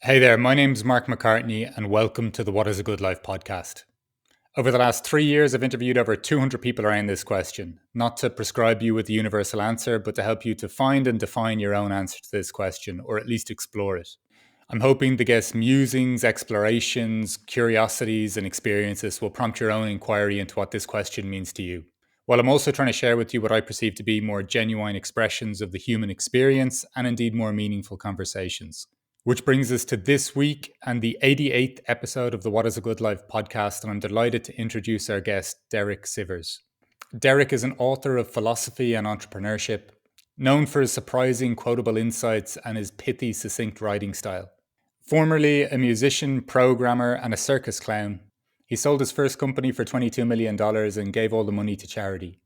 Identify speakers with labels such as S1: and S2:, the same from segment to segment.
S1: Hey there, my name's Mark McCartney, and welcome to the What is a Good Life podcast. Over the last 3 years, I've interviewed over 200 people around this question, not to prescribe you with the universal answer, but to help you to find and define your own answer to this question, or at least explore it. I'm hoping the guests' musings, explorations, curiosities, and experiences will prompt your own inquiry into what this question means to you. While I'm also trying to share with you what I perceive to be more genuine expressions of the human experience and indeed more meaningful conversations. Which brings us to this week and the 88th episode of the What is a Good Life podcast, and I'm delighted to introduce our guest, Derek Sivers. Derek is an author of philosophy and entrepreneurship, known for his surprising, quotable insights and his pithy, succinct writing style. Formerly a musician, programmer, and a circus clown, he sold his first company for $22 million and gave all the money to charity.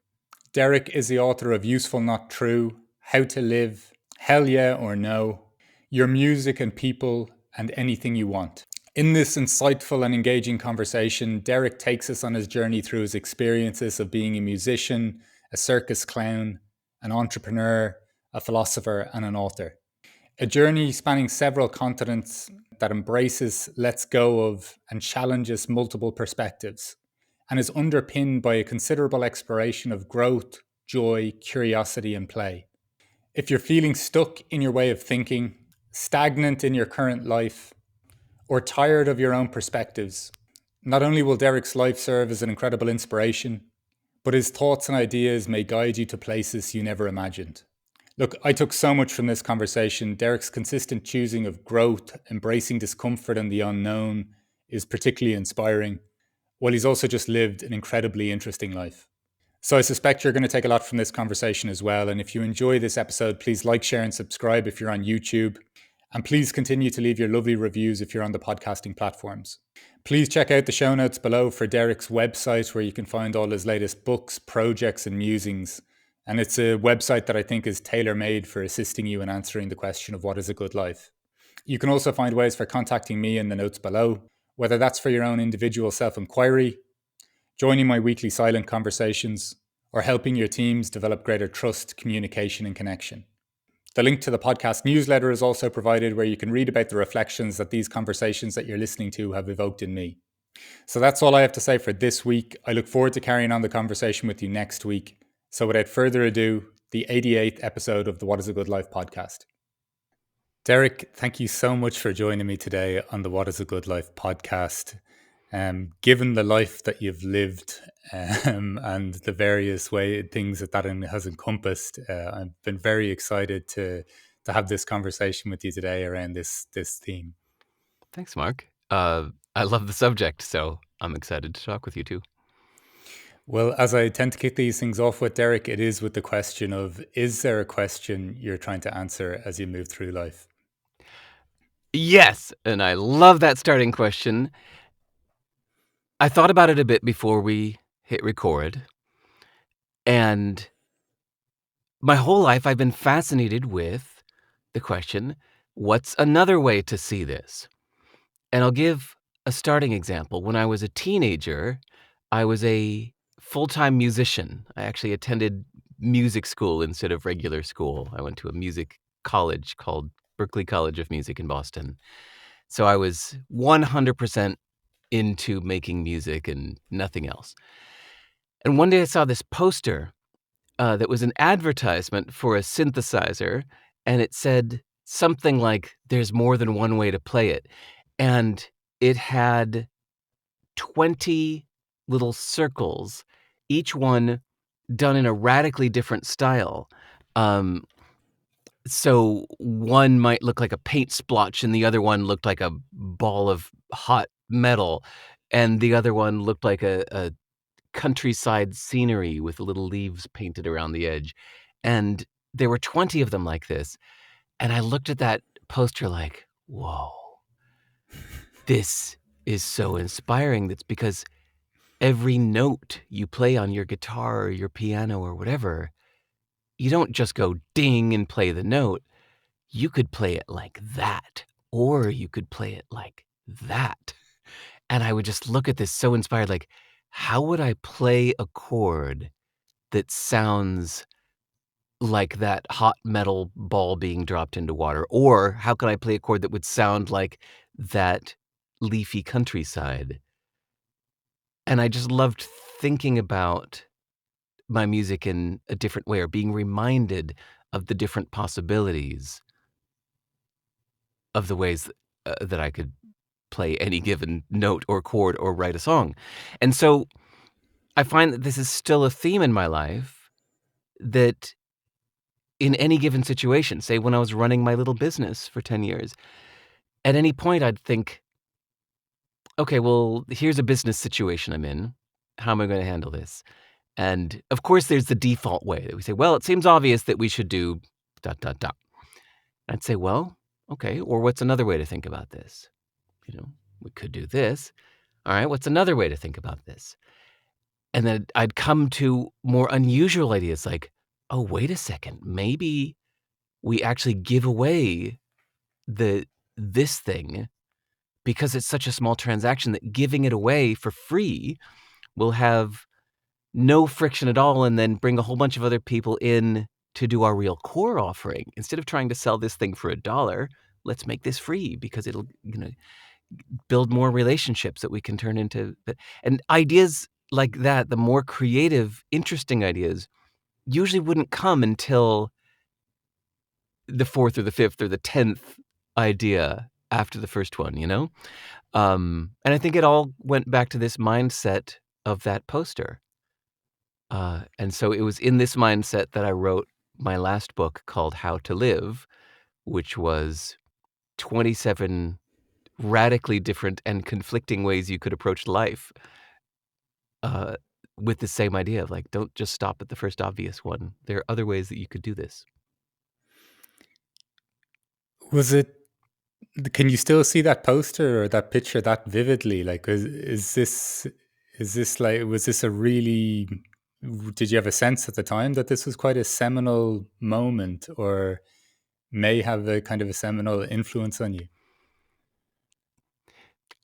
S1: Derek is the author of Useful Not True, How to Live, Hell Yeah or No, Your Music and People, and Anything You Want. In this insightful and engaging conversation, Derek takes us on his journey through his experiences of being a musician, a circus clown, an entrepreneur, a philosopher, and an author. A journey spanning several continents that embraces, lets go of, and challenges multiple perspectives, and is underpinned by a considerable exploration of growth, joy, curiosity, and play. If you're feeling stuck in your way of thinking, stagnant in your current life, or tired of your own perspectives, not only will Derek's life serve as an incredible inspiration, but his thoughts and ideas may guide you to places you never imagined. Look, I took so much from this conversation. Derek's consistent choosing of growth, embracing discomfort and the unknown is particularly inspiring, while he's also just lived an incredibly interesting life. So I suspect you're going to take a lot from this conversation as well. And if you enjoy this episode, please like, share, and subscribe if you're on YouTube. And please continue to leave your lovely reviews if you're on the podcasting platforms. Please check out the show notes below for Derek's website, where you can find all his latest books, projects, and musings. And it's a website that I think is tailor-made for assisting you in answering the question of what is a good life. You can also find ways for contacting me in the notes below, whether that's for your own individual self-inquiry, joining my weekly silent conversations, or helping your teams develop greater trust, communication, and connection. The link to the podcast newsletter is also provided, where you can read about the reflections that these conversations that you're listening to have evoked in me. So that's all I have to say for this week. I look forward to carrying on the conversation with you next week. So without further ado, the 88th episode of the What is a Good Life podcast. Derek, thank you so much for joining me today on the What is a Good Life podcast. Given the life that you've lived and the various things that has encompassed, I've been very excited to have this conversation with you today around this theme.
S2: Thanks, Mark. I love the subject, so I'm excited to talk with you too.
S1: Well, as I tend to kick these things off with, Derek, it is with the question of, is there a question you're trying to answer as you move through life?
S2: Yes, and I love that starting question. I thought about it a bit before we hit record, and my whole life I've been fascinated with the question, what's another way to see this? And I'll give a starting example. When I was a teenager, I was a full-time musician. I actually attended music school instead of regular school. I went to a music college called Berklee College of Music in Boston. So I was 100% into making music and nothing else. And one day I saw this poster that was an advertisement for a synthesizer, and it said something like, "There's more than one way to play it." And it had 20 little circles, each one done in a radically different style. So one might look like a paint splotch, and the other one looked like a ball of hot metal, and the other one looked like a countryside scenery with little leaves painted around the edge. And there were 20 of them like this. And I looked at that poster like, whoa, this is so inspiring. That's because every note you play on your guitar or your piano or whatever, you don't just go ding and play the note. You could play it like that, or you could play it like that. And I would just look at this so inspired, like, how would I play a chord that sounds like that hot metal ball being dropped into water? Or how could I play a chord that would sound like that leafy countryside? And I just loved thinking about my music in a different way, or being reminded of the different possibilities of the ways that I could play any given note or chord or write a song. And so I find that this is still a theme in my life, that in any given situation, say when I was running my little business for 10 years, at any point I'd think, okay, well, here's a business situation I'm in. How am I going to handle this? And of course, there's the default way that we say, well, it seems obvious that we should do dot, dot, dot. I'd say, well, okay, or what's another way to think about this? We could do this. All right, what's another way to think about this? And then I'd come to more unusual ideas like, oh, wait a second, maybe we actually give away this thing because it's such a small transaction that giving it away for free will have no friction at all, and then bring a whole bunch of other people in to do our real core offering. Instead of trying to sell this thing for $1, let's make this free because it'll, build more relationships that we can turn into. And ideas like that, the more creative, interesting ideas, usually wouldn't come until the fourth or the fifth or the 10th idea after the first one, And I think it all went back to this mindset of that poster. And so it was in this mindset that I wrote my last book called How to Live, which was 27 radically different and conflicting ways you could approach life, uh, with the same idea of like, don't just stop at the first obvious one. There are other ways that you could do this.
S1: Was it? Can you still see that poster or that picture that vividly? Like, is this like, was this a really? Did you have a sense at the time that this was quite a seminal moment, or may have a kind of a seminal influence on you?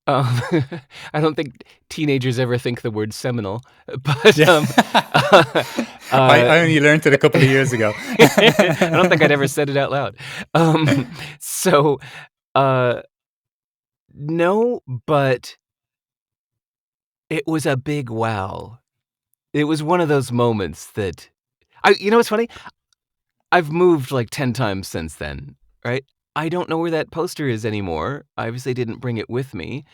S2: Um, I don't think teenagers ever think the word seminal, but
S1: Yeah, I only learned it a couple of years ago.
S2: I don't think I'd ever said it out loud. So, uh, no, but it was a big wow. It was one of those moments that what's funny? I've moved like 10 times since then, right? I don't know where that poster is anymore. I obviously didn't bring it with me.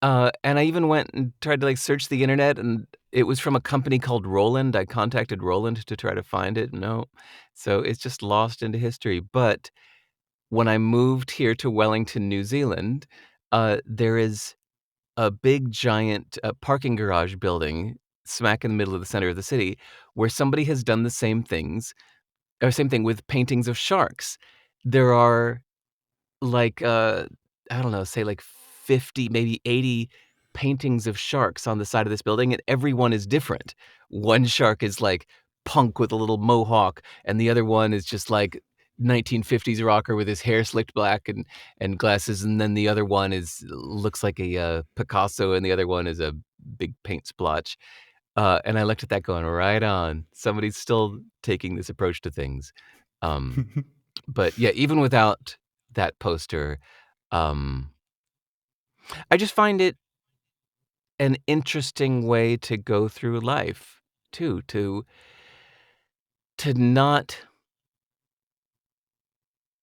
S2: And I even went and tried to like search the internet, and it was from a company called Roland. I contacted Roland to try to find it. No. So it's just lost into history. But when I moved here to Wellington, New Zealand, there is a big giant parking garage building smack in the middle of the center of the city where somebody has done the same thing with paintings of sharks. There are like, I don't know, say like 50, maybe 80 paintings of sharks on the side of this building, and everyone is different. One shark is like punk with a little mohawk, and the other one is just like 1950s rocker with his hair slicked black and glasses, and then the other one looks like a Picasso, and the other one is a big paint splotch. And I looked at that going, right on. Somebody's still taking this approach to things. Um, but yeah, even without that poster, um, I just find it an interesting way to go through life too, to not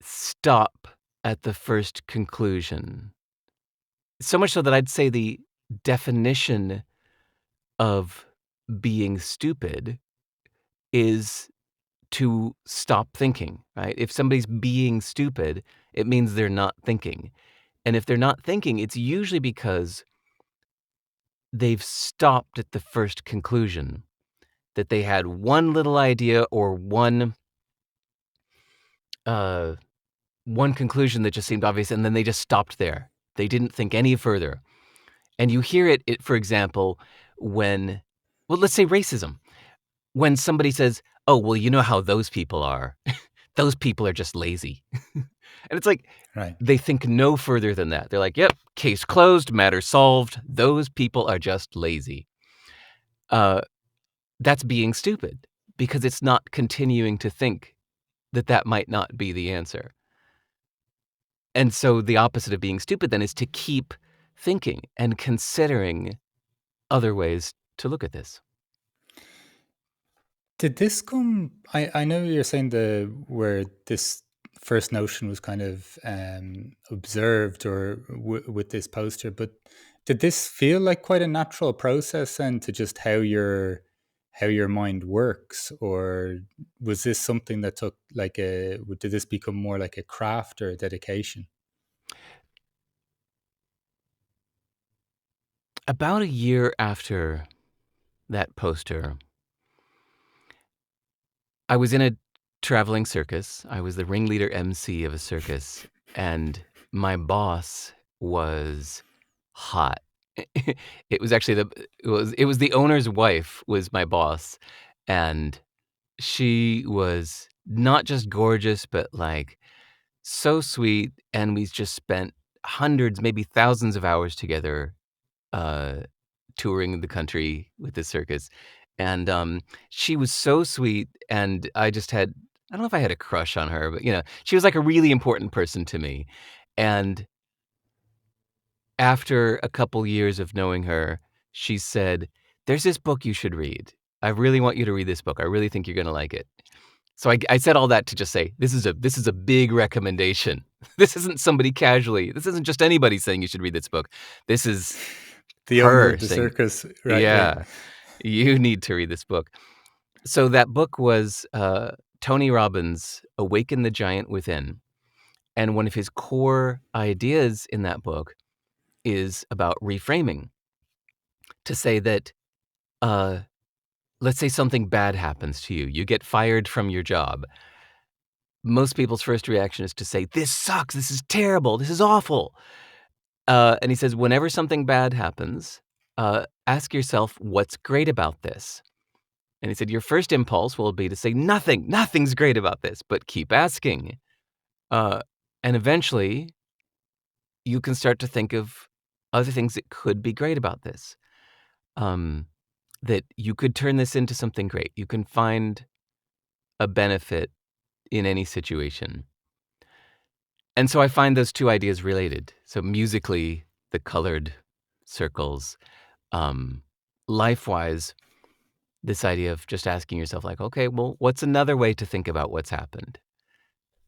S2: stop at the first conclusion. So much so that I'd say the definition of being stupid is to stop thinking, right? If somebody's being stupid, it means they're not thinking. And if they're not thinking, it's usually because they've stopped at the first conclusion, that they had one little idea or uh, one conclusion that just seemed obvious, and then they just stopped there. They didn't think any further. And you hear it, for example, when, well, let's say racism. When somebody says, oh, well, you know how those people are. Those people are just lazy. And it's like,
S1: Right.
S2: they think no further than that. They're like, yep, case closed, matter solved. Those people are just lazy. That's being stupid, because it's not continuing to think that that might not be the answer. And so the opposite of being stupid then is to keep thinking and considering other ways to look at this.
S1: Did this come? I know you're saying the where this first notion was kind of observed or with this poster, but did this feel like quite a natural process then to just how your mind works, or was this something that took like a? Did this become more like a craft or a dedication?
S2: About a year after that poster, I was in a traveling circus. I was the ringleader MC of a circus, and my boss was hot. It was actually it was the owner's wife was my boss, and she was not just gorgeous, but, like, so sweet, and we just spent hundreds, maybe thousands of hours together, uh, touring the country with the circus, and, she was so sweet, and I don't know if I had a crush on her, but, she was, like, a really important person to me, and after a couple years of knowing her, she said, "There's this book you should read. I really want you to read this book. I really think you're gonna like it." So I said all that to just say, this is a big recommendation. This isn't somebody casually. This isn't just anybody saying you should read this book. This is
S1: The owner
S2: her
S1: of the
S2: saying,
S1: circus, right? Right.
S2: "Yeah, you need to read this book." So that book was, Tony Robbins' Awaken the Giant Within, and one of his core ideas in that book is about reframing, to say that, uh, let's say something bad happens to you. You get fired from your job. Most people's first reaction is to say, "This sucks. This is terrible. This is awful." And he says, whenever something bad happens, ask yourself, what's great about this? And he said, your first impulse will be to say, nothing, nothing's great about this, but keep asking. Uh, and eventually, you can start to think of other things that could be great about this. Um, that you could turn this into something great. You can find a benefit in any situation. And so I find those two ideas related. So musically, the colored circles, um, life-wise, this idea of just asking yourself like, "Okay, well, what's another way to think about what's happened?"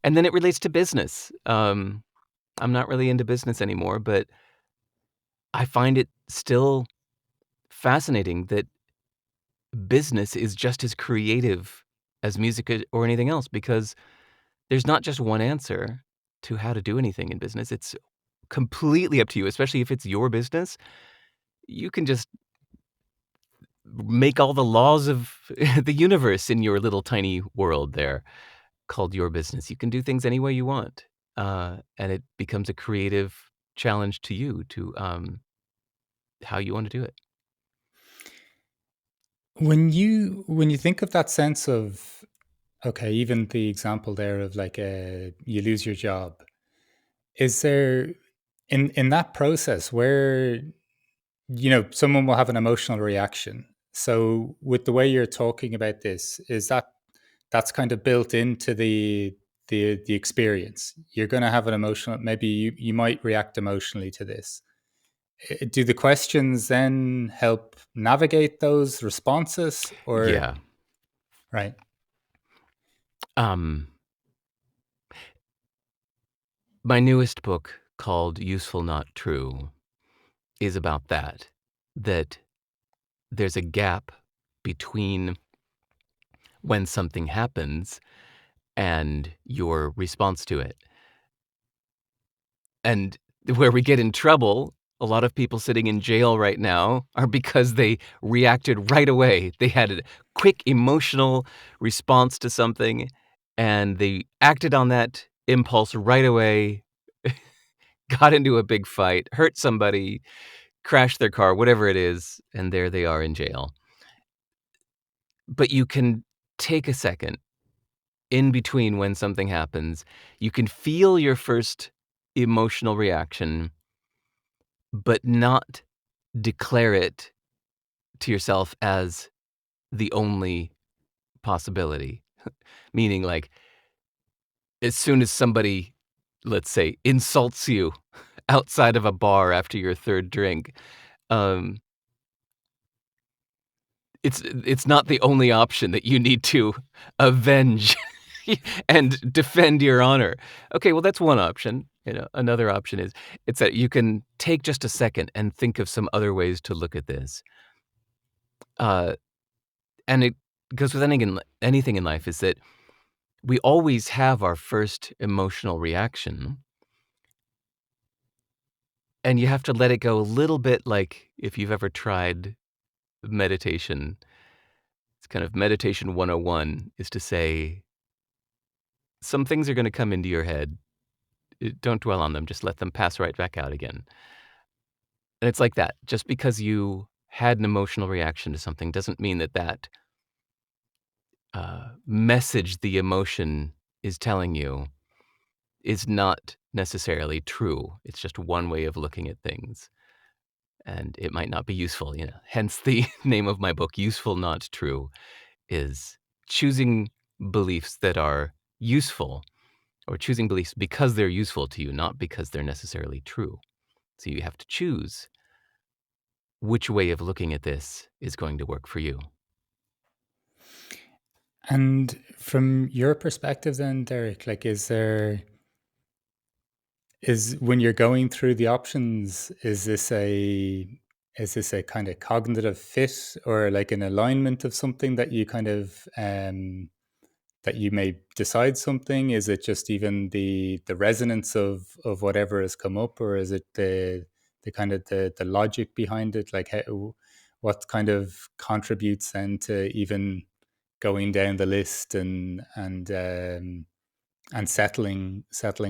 S2: And then it relates to business. I'm not really into business anymore, but I find it still fascinating that business is just as creative as music or anything else, because there's not just one answer to how to do anything in business. It's completely up to you, especially if it's your business. You can just make all the laws of the universe in your little tiny world there called your business. You can do things any way you want, and it becomes a creative challenge to you to how you want to do it.
S1: When you think of that sense of, okay, even the example there of like you lose your job, is there in that process where someone will have an emotional reaction? So with the way you're talking about this, is that's kind of built into the experience? You're going to have an emotional, maybe you might react emotionally to this. Do the questions then help navigate those responses, or
S2: Yeah.
S1: right?
S2: Um, my newest book called Useful Not True is about that. That there's a gap between when something happens and your response to it. And where we get in trouble, a lot of people sitting in jail right now are because they reacted right away. They had a quick emotional response to something, and they acted on that impulse right away, got into a big fight, hurt somebody, crashed their car, whatever it is, and there they are in jail. But you can take a second in between when something happens. You can feel your first emotional reaction, but not declare it to yourself as the only possibility. Meaning, like, as soon as somebody, let's say, insults you outside of a bar after your third drink, um, it's not the only option that you need to avenge and defend your honor. Okay, well, that's one option. Another option is it's that you can take just a second and think of some other ways to look at this. Uh, and it goes with anything in life is that we always have our first emotional reaction, and you have to let it go a little bit. Like if you've ever tried meditation, it's kind of meditation 101 is to say, some things are going to come into your head. Don't dwell on them. Just let them pass right back out again. And it's like that. Just because you had an emotional reaction to something doesn't mean that message the emotion is telling you is not necessarily true. It's just one way of looking at things. And it might not be useful. Hence the name of my book, Useful Not True, is choosing beliefs that are useful, or choosing beliefs because they're useful to you, not because they're necessarily true. So you have to choose which way of looking at this is going to work for you.
S1: And from your perspective then, Derek, like is when you're going through the options, is this a kind of cognitive fit or like an alignment of something that you kind of that you may decide something? Is it just even the resonance of whatever has come up, or is it the kind of the logic behind it? Like what kind of contributes then to even going down the list and settling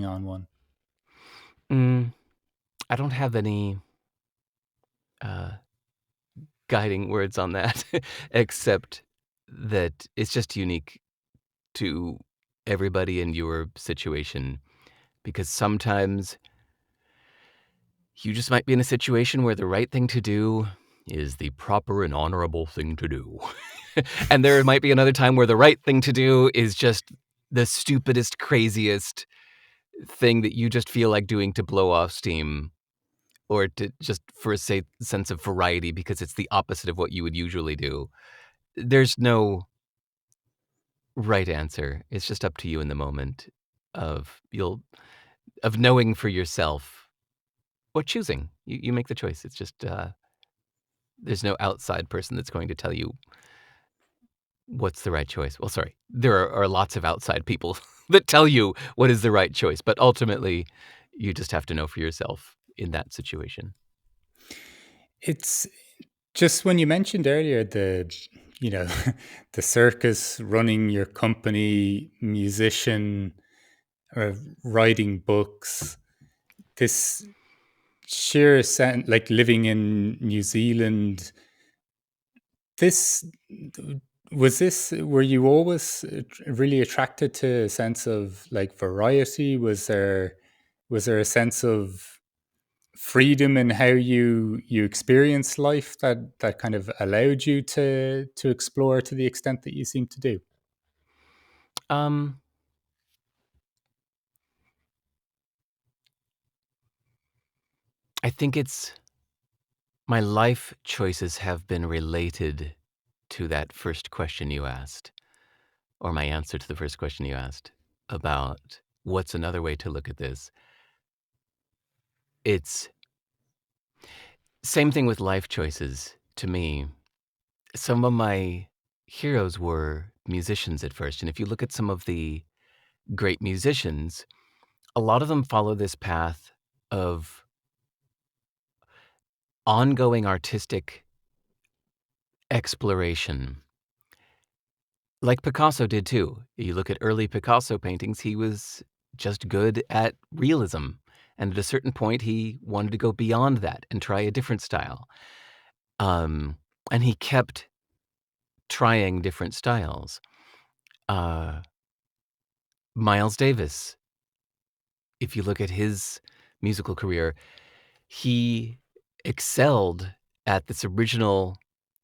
S1: on one?
S2: Mm, I don't have any uh, guiding words on that, except that it's just unique to everybody in your situation. Because sometimes you just might be in a situation where the right thing to do is the proper and honorable thing to do. And there might be another time where the right thing to do is just the stupidest, craziest thing that you just feel like doing to blow off steam, or to just for a sense of variety because it's the opposite of what you would usually do. There's no right answer. It's just up to you in the moment of knowing for yourself or choosing. You make the choice. It's just there's no outside person that's going to tell you what's the right choice. Well, sorry, there are lots of outside people that tell you what is the right choice, but ultimately, you just have to know for yourself in that situation.
S1: It's just when you mentioned earlier you know, the circus, running your company, musician, or writing books, this sheer sense, like living in New Zealand, this were you always really attracted to a sense of like variety? Was there a sense of freedom in how you experience life that kind of allowed you to explore to the extent that you seem to do?
S2: Um, I think it's my life choices have been related to that first question you asked, or my answer to the first question you asked about what's another way to look at this. It's same thing with life choices to me. Some of my heroes were musicians at first, and if you look at some of the great musicians, a lot of them follow this path of ongoing artistic exploration, like Picasso did too. You look at early Picasso paintings, he was just good at realism, and at a certain point, he wanted to go beyond that and try a different style. Um, and he kept trying different styles. Uh, Miles Davis, if you look at his musical career, he excelled at this original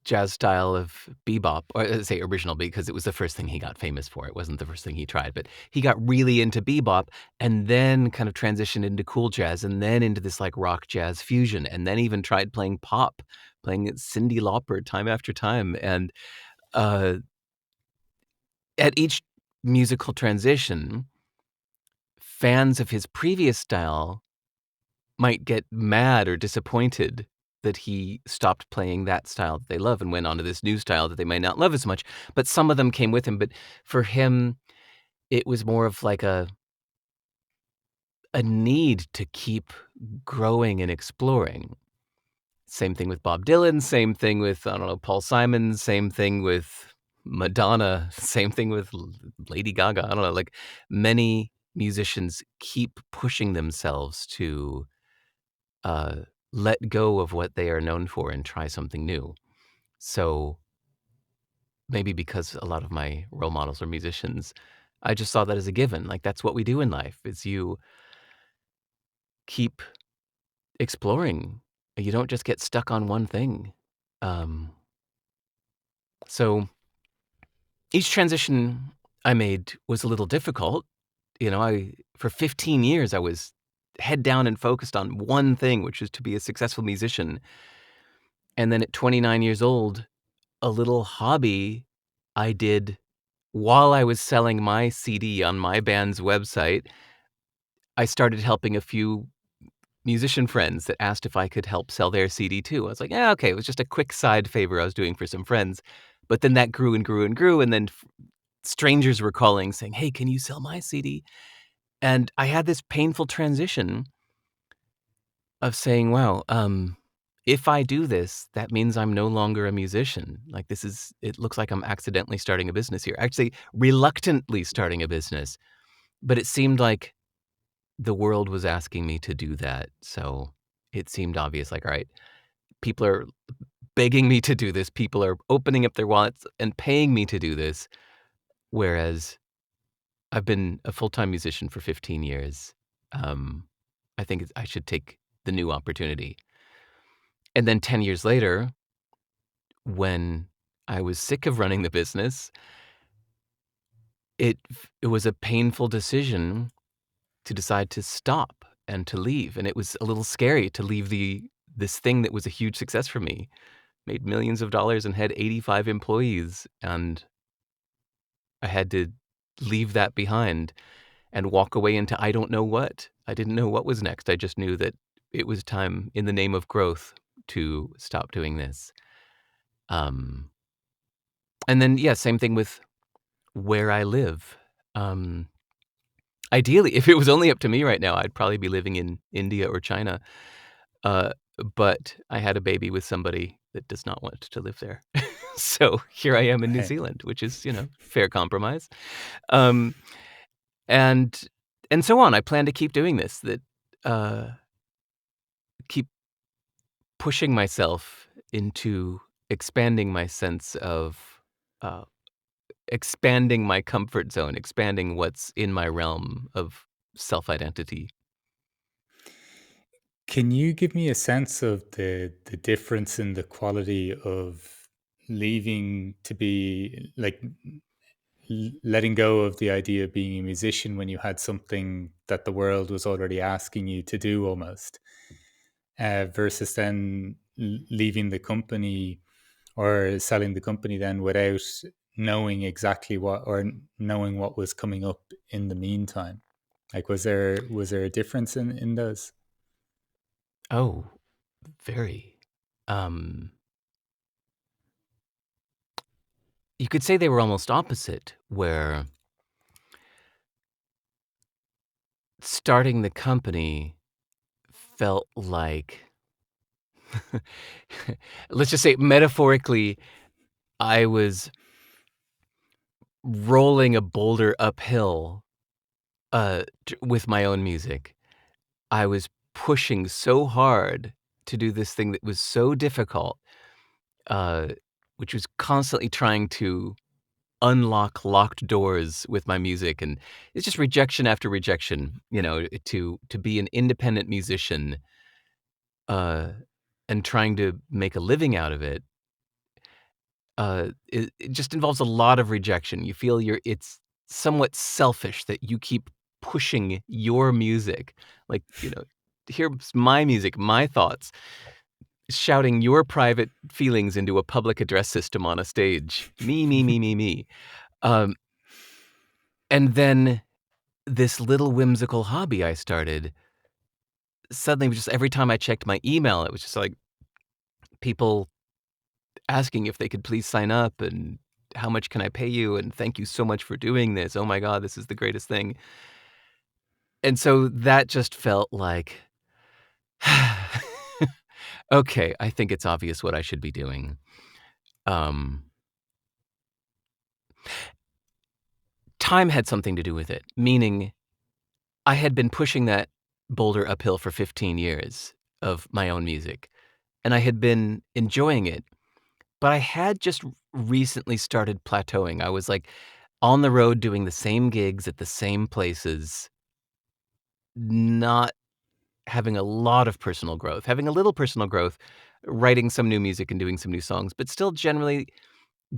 S2: jazz style of bebop, or say original because it was the first thing he got famous for. It wasn't the first thing he tried, but he got really into bebop and then kind of transitioned into cool jazz and then into this like rock jazz fusion and then even tried playing pop, playing Cyndi Lauper time after time. And uh, at each musical transition, fans of his previous style might get mad or disappointed that he stopped playing that style that they love and went on to this new style that they might not love as much. But some of them came with him. But for him, it was more of like a need to keep growing and exploring. Same thing with Bob Dylan, same thing with, I don't know, Paul Simon, same thing with Madonna, same thing with Lady Gaga. I don't know, like many musicians keep pushing themselves to let go of what they are known for and try something new. So maybe because a lot of my role models are musicians, I just saw that as a given. Like that's what we do in life is you keep exploring. You don't just get stuck on one thing. Um, so each transition I made was a little difficult. You know, for 15 years I was head down and focused on one thing, which is to be a successful musician. And then at 29 years old, a little hobby I did while I was selling my CD on my band's website. I started helping a few musician friends that asked if I could help sell their CD too. I was like, "Yeah, okay." It was just a quick side favor I was doing for some friends. But then that grew and grew and grew, and then strangers were calling saying, "Hey, can you sell my CD?" And I had this painful transition of saying, "Wow, if I do this, that means I'm no longer a musician. Like it looks like I'm accidentally starting a business here. Actually, reluctantly starting a business." But it seemed like the world was asking me to do that. So it seemed obvious, like, all right, people are begging me to do this. People are opening up their wallets and paying me to do this. Whereas I've been a full-time musician for 15 years. Um, I think I should take the new opportunity. And then 10 years later, when I was sick of running the business, it was a painful decision to decide to stop and to leave, and it was a little scary to leave this thing that was a huge success for me, made millions of dollars and had 85 employees, and I had to leave that behind and walk away into I don't know what. I didn't know what was next. I just knew that it was time in the name of growth to stop doing this. Um, and then, yeah, same thing with where I live. Um, Ideally, if it was only up to me right now, I'd probably be living in India or China. Uh, but I had a baby with somebody that does not want to live there. So here I am in New
S1: Right.
S2: Zealand, which is, fair compromise. Um, and and so on. I plan to keep doing this, uh, keep pushing myself into expanding my sense of, uh, expanding my comfort zone, expanding what's in my realm of self-identity.
S1: Can you give me a sense of the difference in the quality of leaving to be like letting go of the idea of being a musician when you had something that the world was already asking you to do almost, versus then leaving the company or selling the company then without knowing exactly what or knowing what was coming up in the meantime? Like, was there a difference in those?
S2: Oh, very. Um, you could say they were almost opposite, where starting the company felt like let's just say metaphorically, I was rolling a boulder uphill, with my own music. I was pushing so hard to do this thing that was so difficult, uh, which was constantly trying to unlock locked doors with my music, and it's just rejection after rejection, to be an independent musician, uh, and trying to make a living out of it. it just involves a lot of rejection. You feel it's somewhat selfish that you keep pushing your music. Like, here's my music, my thoughts, shouting your private feelings into a public address system on a stage. Me, me, me, me, me. Um, and then this little whimsical hobby I started, suddenly just every time I checked my email, it was just like people asking if they could please sign up and how much can I pay you? And thank you so much for doing this. Oh my God, this is the greatest thing. And so that just felt like, okay, I think it's obvious what I should be doing. Time had something to do with it, meaning I had been pushing that boulder uphill for 15 years of my own music, and I had been enjoying it, but I had just recently started plateauing. I was like on the road doing the same gigs at the same places, not having a lot of personal growth, having a little personal growth, writing some new music and doing some new songs, but still generally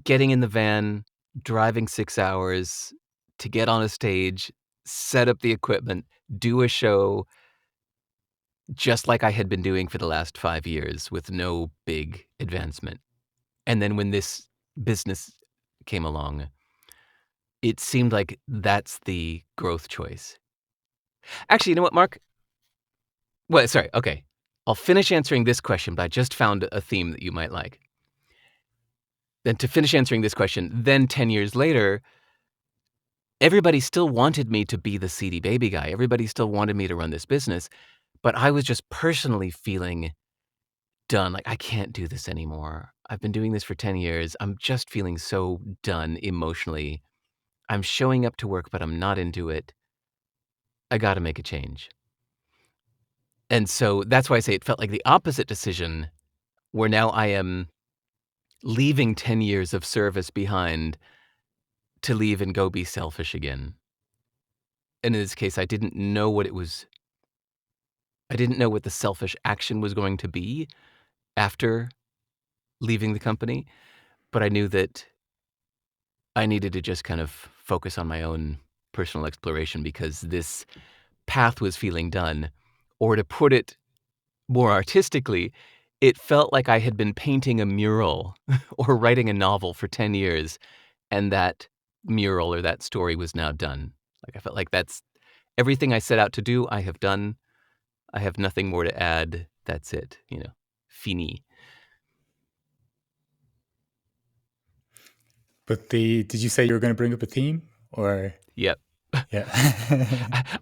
S2: getting in the van, driving 6 hours to get on a stage, set up the equipment, do a show, just like I had been doing for the last 5 years with no big advancement. And then when this business came along, it seemed like that's the growth choice. Actually, you know what, Mark? Well, sorry, okay. I'll finish answering this question, but I just found a theme that you might like. Then to finish answering this question, then 10 years later, everybody still wanted me to be the CD Baby guy. Everybody still wanted me to run this business, but I was just personally feeling done. Like, I can't do this anymore. I've been doing this for 10 years. I'm just feeling so done emotionally. I'm showing up to work, but I'm not into it. I got to make a change. And so that's why I say it felt like the opposite decision, where now I am leaving 10 years of service behind to leave and go be selfish again. And in this case, I didn't know what it was. I didn't know what the selfish action was going to be after leaving the company, but I knew that I needed to just kind of focus on my own personal exploration because this path was feeling done. Or to put it more artistically, it felt like I had been painting a mural or writing a novel for 10 years, and that mural or that story was now done. Like, I felt like that's everything I set out to do, I have done. I have nothing more to add. That's it, fini.
S1: But did you say you were going to bring up a theme or?
S2: Yep.
S1: Yeah.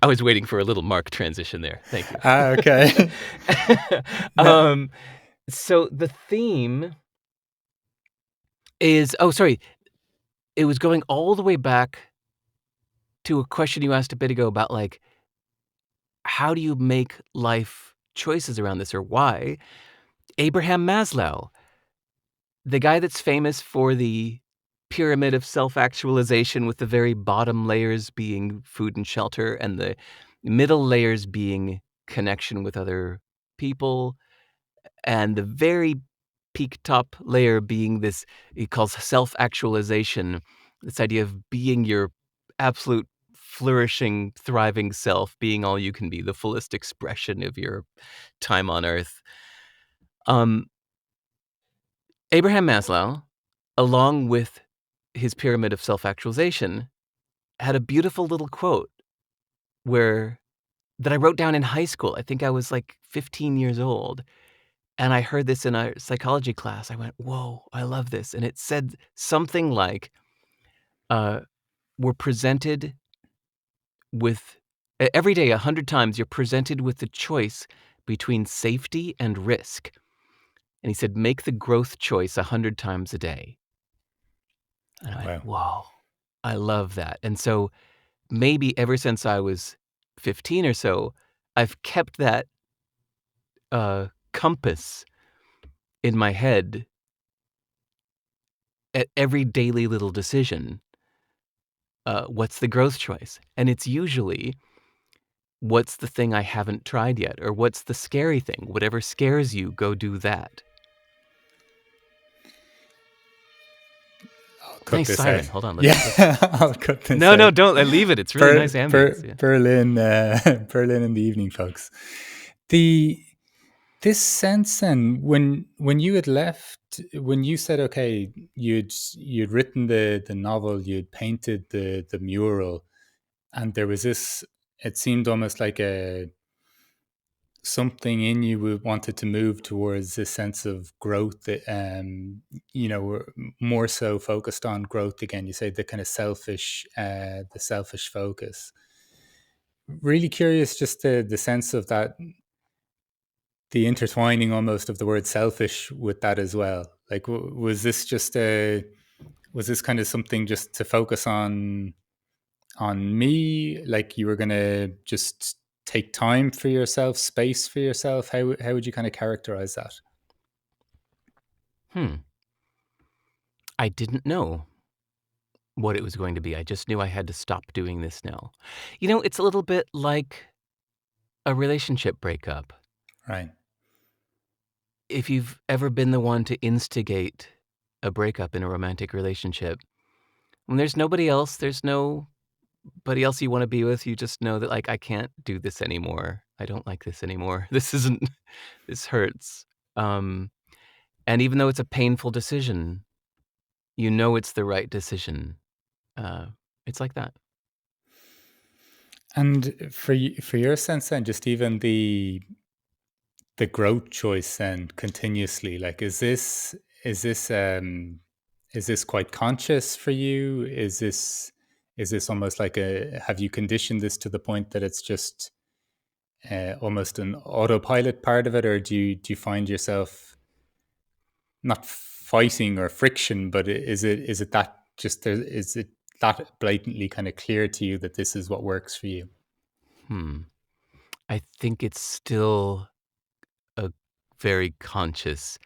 S2: I was waiting for a little Mark transition there. Thank you.
S1: Okay.
S2: So the theme is, it was going all the way back to a question you asked a bit ago about, like, how do you make life choices around this, or why? Abraham Maslow, the guy that's famous for the pyramid of self-actualization, with the very bottom layers being food and shelter and the middle layers being connection with other people, and the very peak top layer being this he calls self-actualization, this idea of being your absolute flourishing, thriving self, being all you can be, the fullest expression of your time on earth. Abraham Maslow, along with his pyramid of self-actualization, had a beautiful little quote that I wrote down in high school. I think I was like 15 years old. And I heard this in a psychology class. I went, whoa, I love this. And it said something like, we're presented with, every day, 100 times, you're presented with the choice between safety and risk. And he said, make the growth choice 100 times a day. And I went, whoa, I love that. And so maybe ever since I was 15 or so, I've kept that compass in my head at every daily little decision. What's the growth choice? And it's usually, what's the thing I haven't tried yet? Or what's the scary thing? Whatever scares you, go do that.
S1: cut
S2: Nice
S1: this out.
S2: siren. Hold on.
S1: Yeah,
S2: Let's.
S1: I'll cut this
S2: No, no,
S1: out.
S2: don't. Leave it. It's really nice ambience. Yeah.
S1: Berlin, Berlin in the evening, folks. The This sense, and when you had left, when you said, okay, you'd written the novel, you'd painted the mural, and there was this. It seemed almost like a something in you wanted to move towards this sense of growth. That we're more so focused on growth again. You say the kind of the selfish focus. Really curious, just the sense of that, the intertwining almost of the word selfish with that as well. Like, was this just was this kind of something just to focus on me? Like you were gonna just take time for yourself, space for yourself? How would you kind of characterize that?
S2: Hmm. I didn't know what it was going to be. I just knew I had to stop doing this now. It's a little bit like a relationship breakup.
S1: Right.
S2: If you've ever been the one to instigate a breakup in a romantic relationship, when there's nobody else, there's nobody else you want to be with, you just know that, like, I can't do this anymore. I don't like this anymore. This hurts. Um, and even though it's a painful decision, you know it's the right decision. Uh, it's like that.
S1: And for your sense then, just even the growth choice then continuously, like is this is this quite conscious for you? Is this almost like a, have you conditioned this to the point that it's just almost an autopilot part of it, or do you find yourself not fighting or friction, but is it that just is it that blatantly kind of clear to you that this is what works for you?
S2: Hmm. I think it's still a very conscious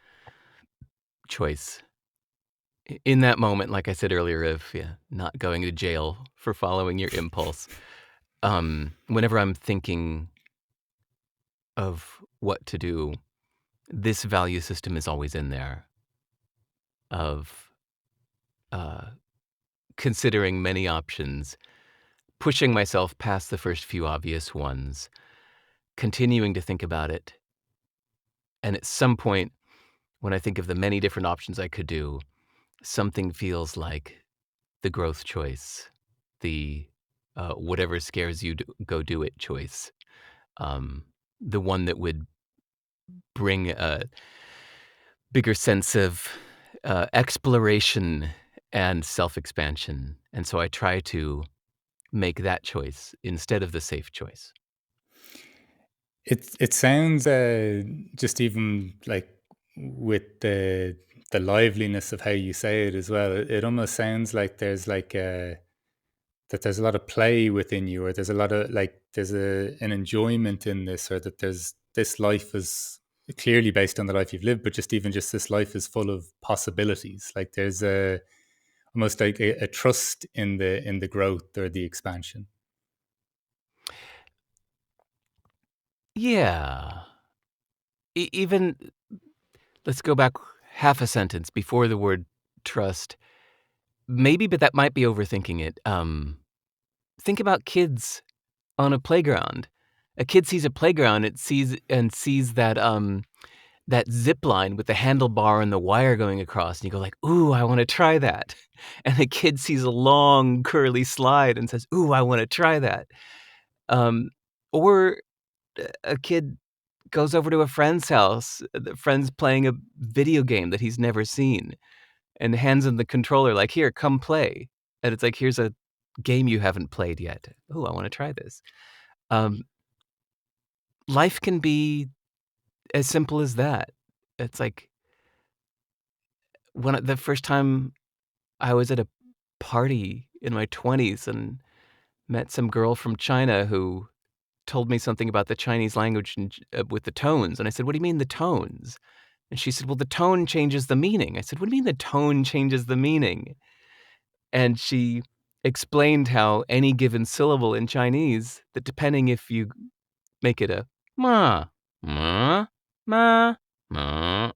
S2: choice. In that moment, like I said earlier, of not going to jail for following your impulse. Whenever I'm thinking of what to do, this value system is always in there of uh, considering many options, pushing myself past the first few obvious ones, continuing to think about it. And at some point, when I think of the many different options I could do, something feels like the growth choice, the whatever scares you, go do it choice. Um, the one that would bring a bigger sense of exploration and self-expansion. And so I try to make that choice instead of the safe choice.
S1: It sounds just even like with the liveliness of how you say it as well. It almost sounds like there's like that there's a lot of play within you, or there's a lot of like there's an enjoyment in this, or that there's this life is clearly based on the life you've lived, but just this life is full of possibilities. Like there's a almost like a trust in the growth or the expansion.
S2: Yeah. Even let's go back half a sentence before the word trust. Maybe, but that might be overthinking it. Think about kids on a playground. A kid sees a playground, sees that zip line with the handlebar and the wire going across, and you go like, "Ooh, I wanna try that." And the kid sees a long curly slide and says, "Ooh, I wanna try that." Um, or a kid goes over to a friend's house, the friend's playing a video game that he's never seen, and hands him the controller like, "Here, come play." And it's like, "Here's a game you haven't played yet. Ooh, I wanna try this." Um, life can be as simple as that. It's like the first time I was at a party in my 20s and met some girl from China who told me something about the Chinese language and, with the tones, and I said, "What do you mean the tones?" And she said, "Well, the tone changes the meaning." I said, "What do you mean the tone changes the meaning?" And she explained how any given syllable in Chinese, that depending if you make it a ma, ma, ma, ma,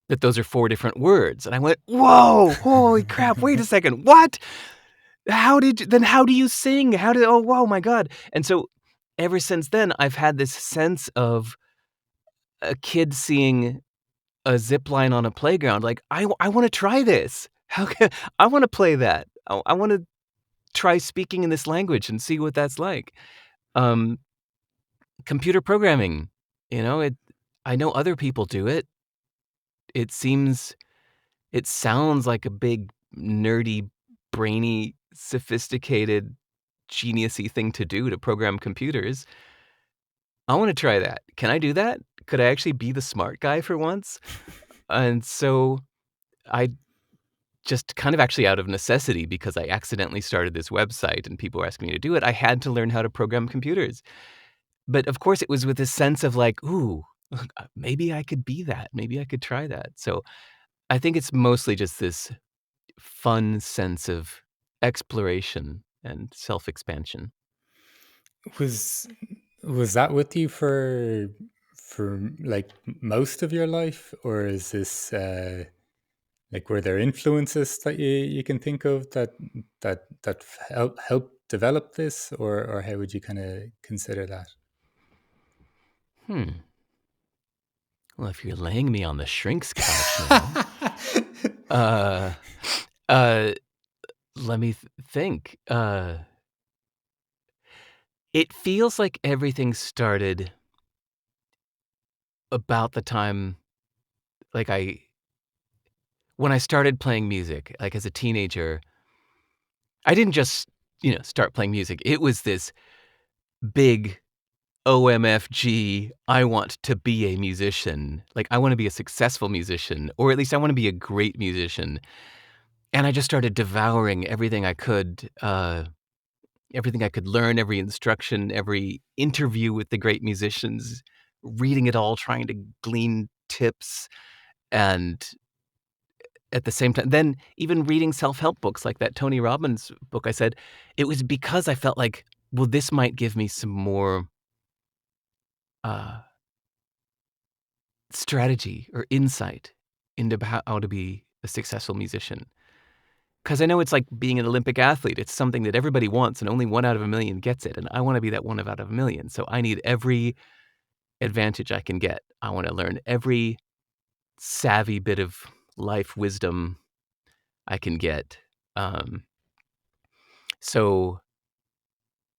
S2: that those are 4 different words. And I went, whoa, holy crap, wait a second, what? How do you sing? Oh, whoa, my God. And so ever since then, I've had this sense of a kid seeing a zip line on a playground. Like, I want to try this. I want to play that. I want to try speaking in this language and see what that's like. Um, Computer programming, I know other people do it. It sounds like a big, nerdy, brainy, sophisticated, geniusy thing to do to program computers. I wanna try that. Can I do that? Could I actually be the smart guy for once? And so I just kind of actually out of necessity, because I accidentally started this website and people were asking me to do it, I had to learn how to program computers. But of course, it was with this sense of like, "Ooh, maybe I could be that. Maybe I could try that." So I think it's mostly just this fun sense of exploration and self-expansion.
S1: Was was that with you for like most of your life, or is this like, were there influences that you can think of that help develop this, or how would you kind of consider that?
S2: Hmm. Well, if you're laying me on the shrink's couch now, uh, uh, let me think. It feels like everything started about the time, like when I started playing music, like as a teenager. I didn't just, start playing music. It was this big OMFG, I want to be a musician. Like, I wanna be a successful musician, or at least I wanna be a great musician. And I just started devouring everything I could learn, every instruction, every interview with the great musicians, reading it all, trying to glean tips, and at the same time then even reading self-help books like that Tony Robbins book I said. It was because I felt like, well, this might give me some more, uh, strategy or insight into how to be a successful musician. Because I know it's like being an Olympic athlete. It's something that everybody wants, and only 1 out of a million gets it, and I wanna be that 1 out of a million, so I need every advantage I can get. I wanna learn every savvy bit of life wisdom I can get. Um, so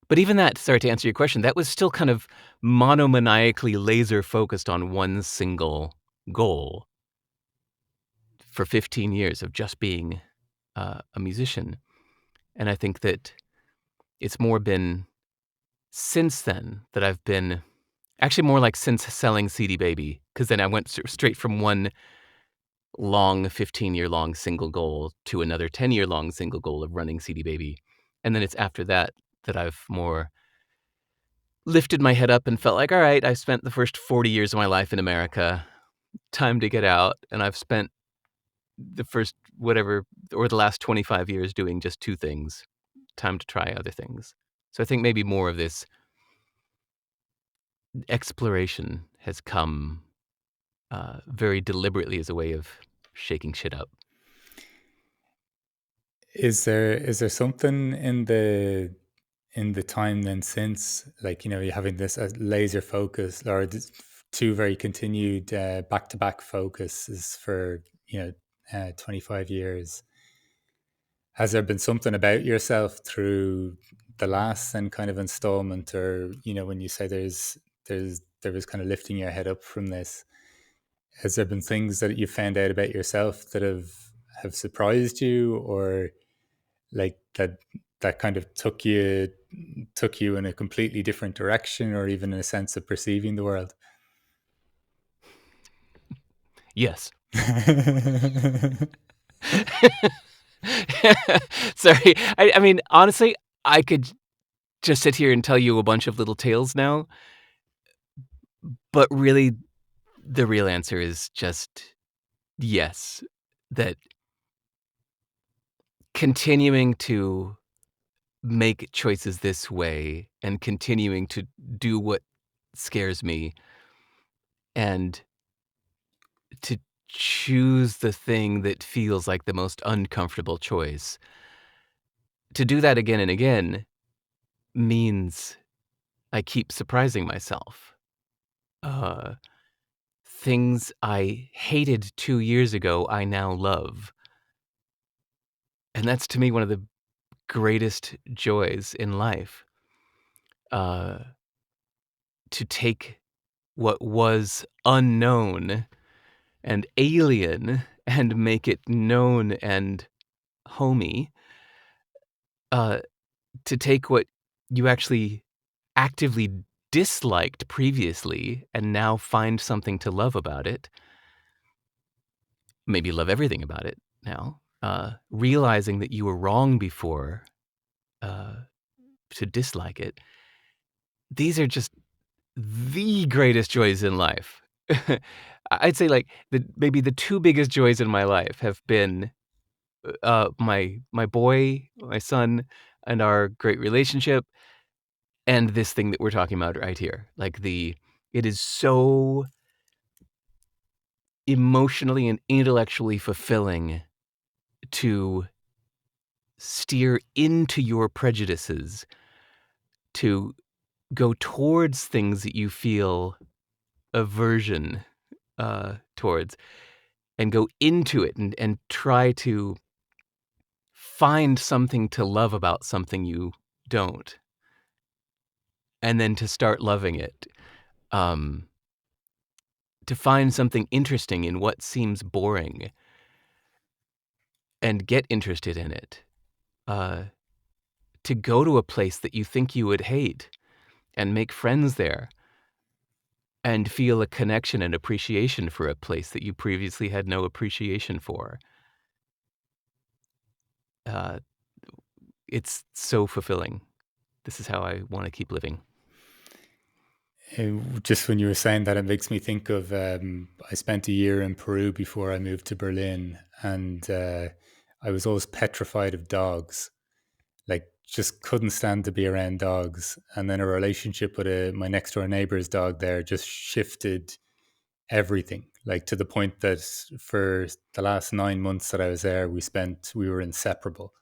S2: but even that, sorry, to answer your question, that was still kind of monomaniacally laser focused on one single goal for 15 years of just being, a musician, and I think that it's more been since then that I've been actually more like since selling CD Baby, because then I went straight from one long 15-year-long single goal to another 10-year-long single goal of running CD Baby, and then it's after that that I've more lifted my head up and felt like, "All right, I spent the first 40 years of my life in America. Time to get out." And I've spent the first whatever or the last 25 years doing just 2 things. Time to try other things. So I think maybe more of this exploration has come, very deliberately as a way of shaking shit up.
S1: Is there something in the time then since, like, you having this laser focus, or this two very continued back to back focuses for 25 years? Has there been something about yourself through the last and kind of installment, or when you say there was kind of lifting your head up from this? Has there been things that you found out about yourself that have surprised you, or like that kind of took you in a completely different direction, or even in a sense of perceiving the world?
S2: Yes. Sorry. I mean, honestly, I could just sit here and tell you a bunch of little tales now, but really, the real answer is just yes. That continuing to make choices this way and continuing to do what scares me and to choose the thing that feels like the most uncomfortable choice. To do that again and again means I keep surprising myself. Uh, Things I hated 2 years ago, I now love. And that's to me one of the greatest joys in life. Uh, to take what was unknown and alien and make it known and homey. Uh, to take what you actually actively disliked previously and now find something to love about it. Maybe love everything about it now. Realizing that you were wrong before uh, to dislike it. These are just the greatest joys in life. I'd say like maybe the two biggest joys in my life have been my boy, my son, and our great relationship, and this thing that we're talking about right here. Like it is so emotionally and intellectually fulfilling to steer into your prejudices, to go towards things that you feel aversion towards, and go into it and try to find something to love about something you don't, and then to start loving it. Um, to find something interesting in what seems boring and get interested in it. Uh, to go to a place that you think you would hate and make friends there and feel a connection and appreciation for a place that you previously had no appreciation for. Uh, it's so fulfilling. This is how I want to keep living.
S1: Just when you were saying that, it makes me think of I spent a year in Peru before I moved to Berlin, and I was always petrified of dogs. Like, just couldn't stand to be around dogs. And then a relationship with my next door neighbor's dog there just shifted everything. Like, to the point that for the last 9 months that I was there, we were inseparable.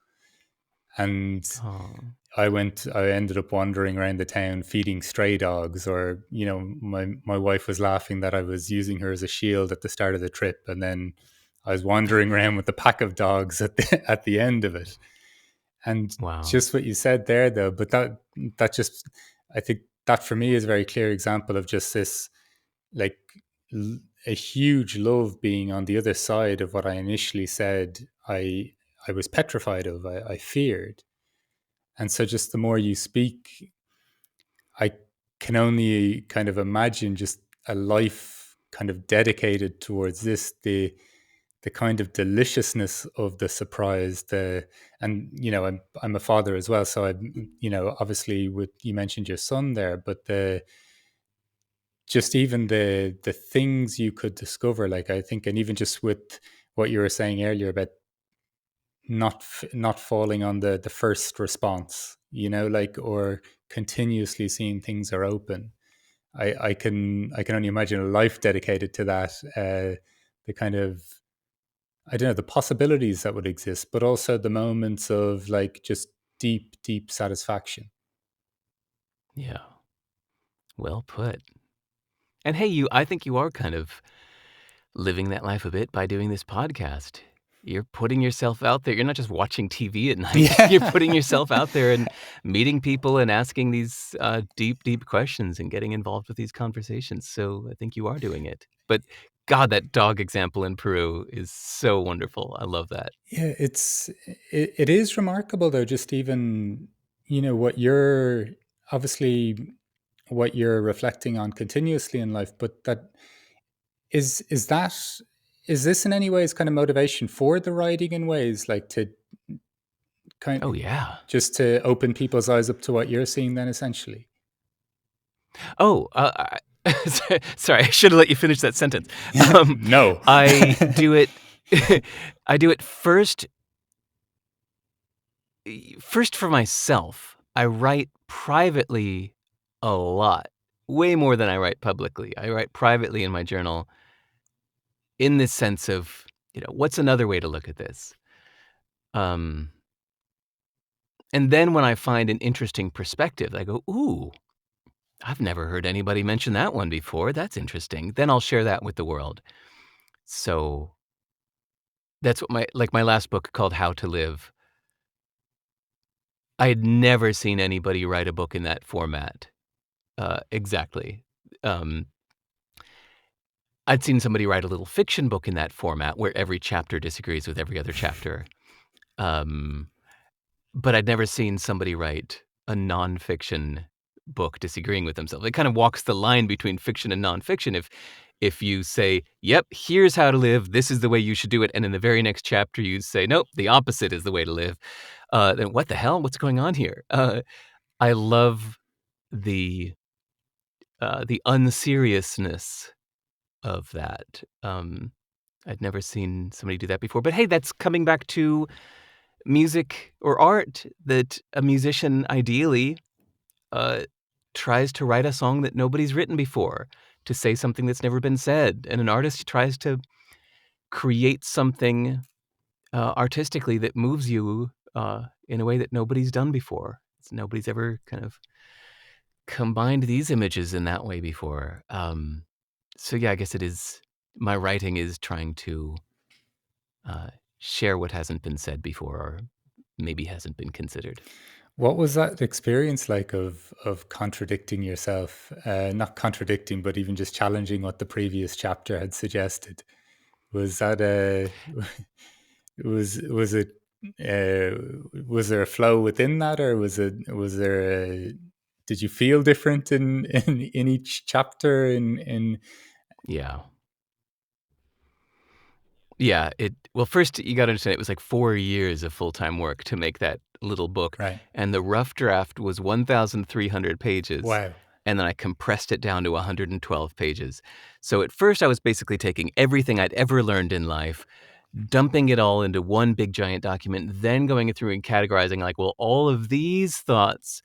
S1: And
S2: Oh,
S1: I ended up wandering around the town feeding stray dogs, or, my wife was laughing that I was using her as a shield at the start of the trip. And then I was wandering around with a pack of dogs at the end of it. And
S2: wow.
S1: just what you said there, though, but that just, I think that for me is a very clear example of just this, like, a huge love being on the other side of what I initially said I was petrified of, I feared. And so just the more you speak, I can only kind of imagine just a life kind of dedicated towards this, the kind of deliciousness of the surprise, and I'm a father as well, so I, obviously, with you mentioned your son there, but the just even the things you could discover, like, I think, and even just with what you were saying earlier about not falling on the first response, like, or continuously seeing things are open. I can only imagine a life dedicated to that. The kind of, I don't know, the possibilities that would exist, but also the moments of, like, just deep, deep satisfaction.
S2: Yeah. Well put. And hey, I think you are kind of living that life a bit by doing this podcast. You're putting yourself out there. You're not just watching TV at night. You're putting
S1: Yeah.
S2: yourself out there and meeting people and asking these deep, deep questions and getting involved with these conversations. So I think you are doing it. But God, that dog example in Peru is so wonderful. I love that.
S1: Yeah, it is remarkable, though, just even, what you're, obviously, what you're reflecting on continuously in life, but that is that is this in any ways kind of motivation for the writing, in ways like to kind
S2: Oh, yeah.
S1: just to open people's eyes up to what you're seeing, then, essentially?
S2: Oh, sorry, I should have let you finish that sentence. Um,
S1: No.
S2: I do it. I do it first for myself. I write privately a lot, way more than I write publicly. I write privately in my journal in this sense of, what's another way to look at this? And then when I find an interesting perspective, I go, ooh, I've never heard anybody mention that one before. That's interesting. Then I'll share that with the world. So that's what my last book called How to Live. I had never seen anybody write a book in that format. Exactly. Um, I'd seen somebody write a little fiction book in that format where every chapter disagrees with every other chapter. Um, but I'd never seen somebody write a nonfiction book disagreeing with themselves. It kind of walks the line between fiction and nonfiction. If you say, "Yep, here's how to live. This is the way you should do it," and in the very next chapter you say, "Nope, the opposite is the way to live," then what the hell? What's going on here? I love the the unseriousness of that. I'd never seen somebody do that before. But hey, that's coming back to music or art, that a musician ideally uh, tries to write a song that nobody's written before, to say something that's never been said. And an artist tries to create something artistically that moves you in a way that nobody's done before. Nobody's ever kind of combined these images in that way before. So yeah, I guess it is. My writing is trying to uh, share what hasn't been said before, or maybe hasn't been considered.
S1: What was that experience like of contradicting yourself? Not contradicting, but even just challenging what the previous chapter had suggested. Was that a was it was there a flow within that, or was there a, did you feel different in each chapter in
S2: Yeah. Yeah, well, first, you gotta understand, it was like 4 years of full-time work to make that little book,
S1: right?
S2: and the rough draft was 1,300 pages,
S1: Wow.
S2: and then I compressed it down to 112 pages. So at first, I was basically taking everything I'd ever learned in life, dumping it all into one big giant document, then going through and categorizing, like, well, all of these thoughts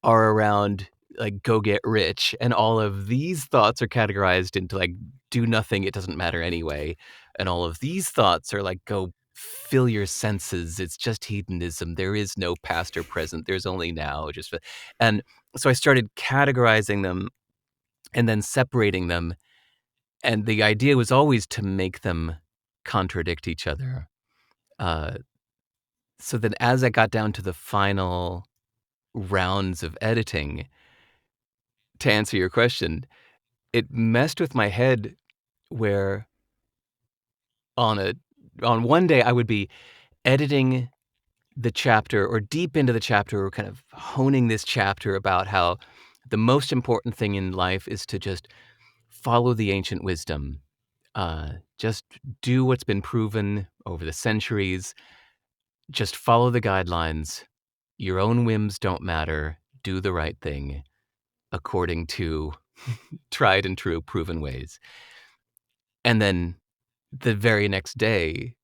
S2: are around, like, go get rich, and all of these thoughts are categorized into, like, do nothing, it doesn't matter anyway, and all of these thoughts are like, go fill your senses, it's just hedonism, there is no past or present, there's only now, and so I started categorizing them and then separating them, and the idea was always to make them contradict each other. Uh, so then as I got down to the final rounds of editing, to answer your question, it messed with my head where on a on one day I would be editing the chapter or deep into the chapter or kind of honing this chapter about how the most important thing in life is to just follow the ancient wisdom. Just do what's been proven over the centuries. Just follow the guidelines. Your own whims don't matter. Do the right thing according to tried and true proven ways. And then the very next day,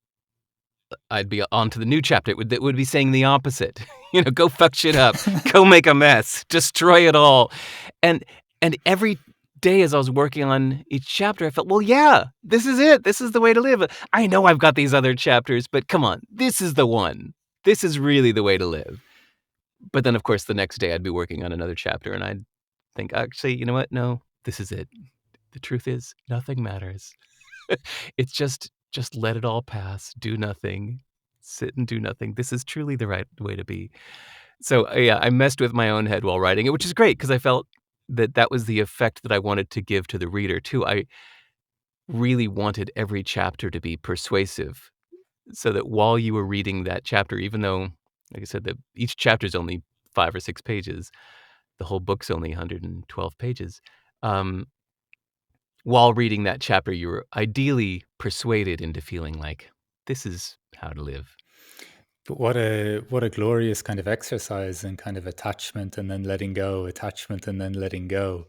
S2: I'd be on to the new chapter. It would be saying the opposite. Go fuck shit up. Go make a mess. Destroy it all. And and every day as I was working on each chapter, I felt, well, yeah, this is it. This is the way to live. I know I've got these other chapters, but come on, this is the one. This is really the way to live. But then, of course, the next day I'd be working on another chapter, and I'd think, actually, you know what? No, this is it. The truth is, nothing matters. It's just let it all pass, do nothing, sit and do nothing. This is truly the right way to be. So, yeah, I messed with my own head while writing it, which is great because I felt that that was the effect that I wanted to give to the reader too. I really wanted every chapter to be persuasive so that while you were reading that chapter, even though, like I said, that each chapter is only 5 or 6 pages, the whole book's only 112 pages. Um, While reading that chapter, you were ideally persuaded into feeling like, this is how to live.
S1: But what a glorious kind of exercise in kind of attachment and then letting go, attachment and then letting go,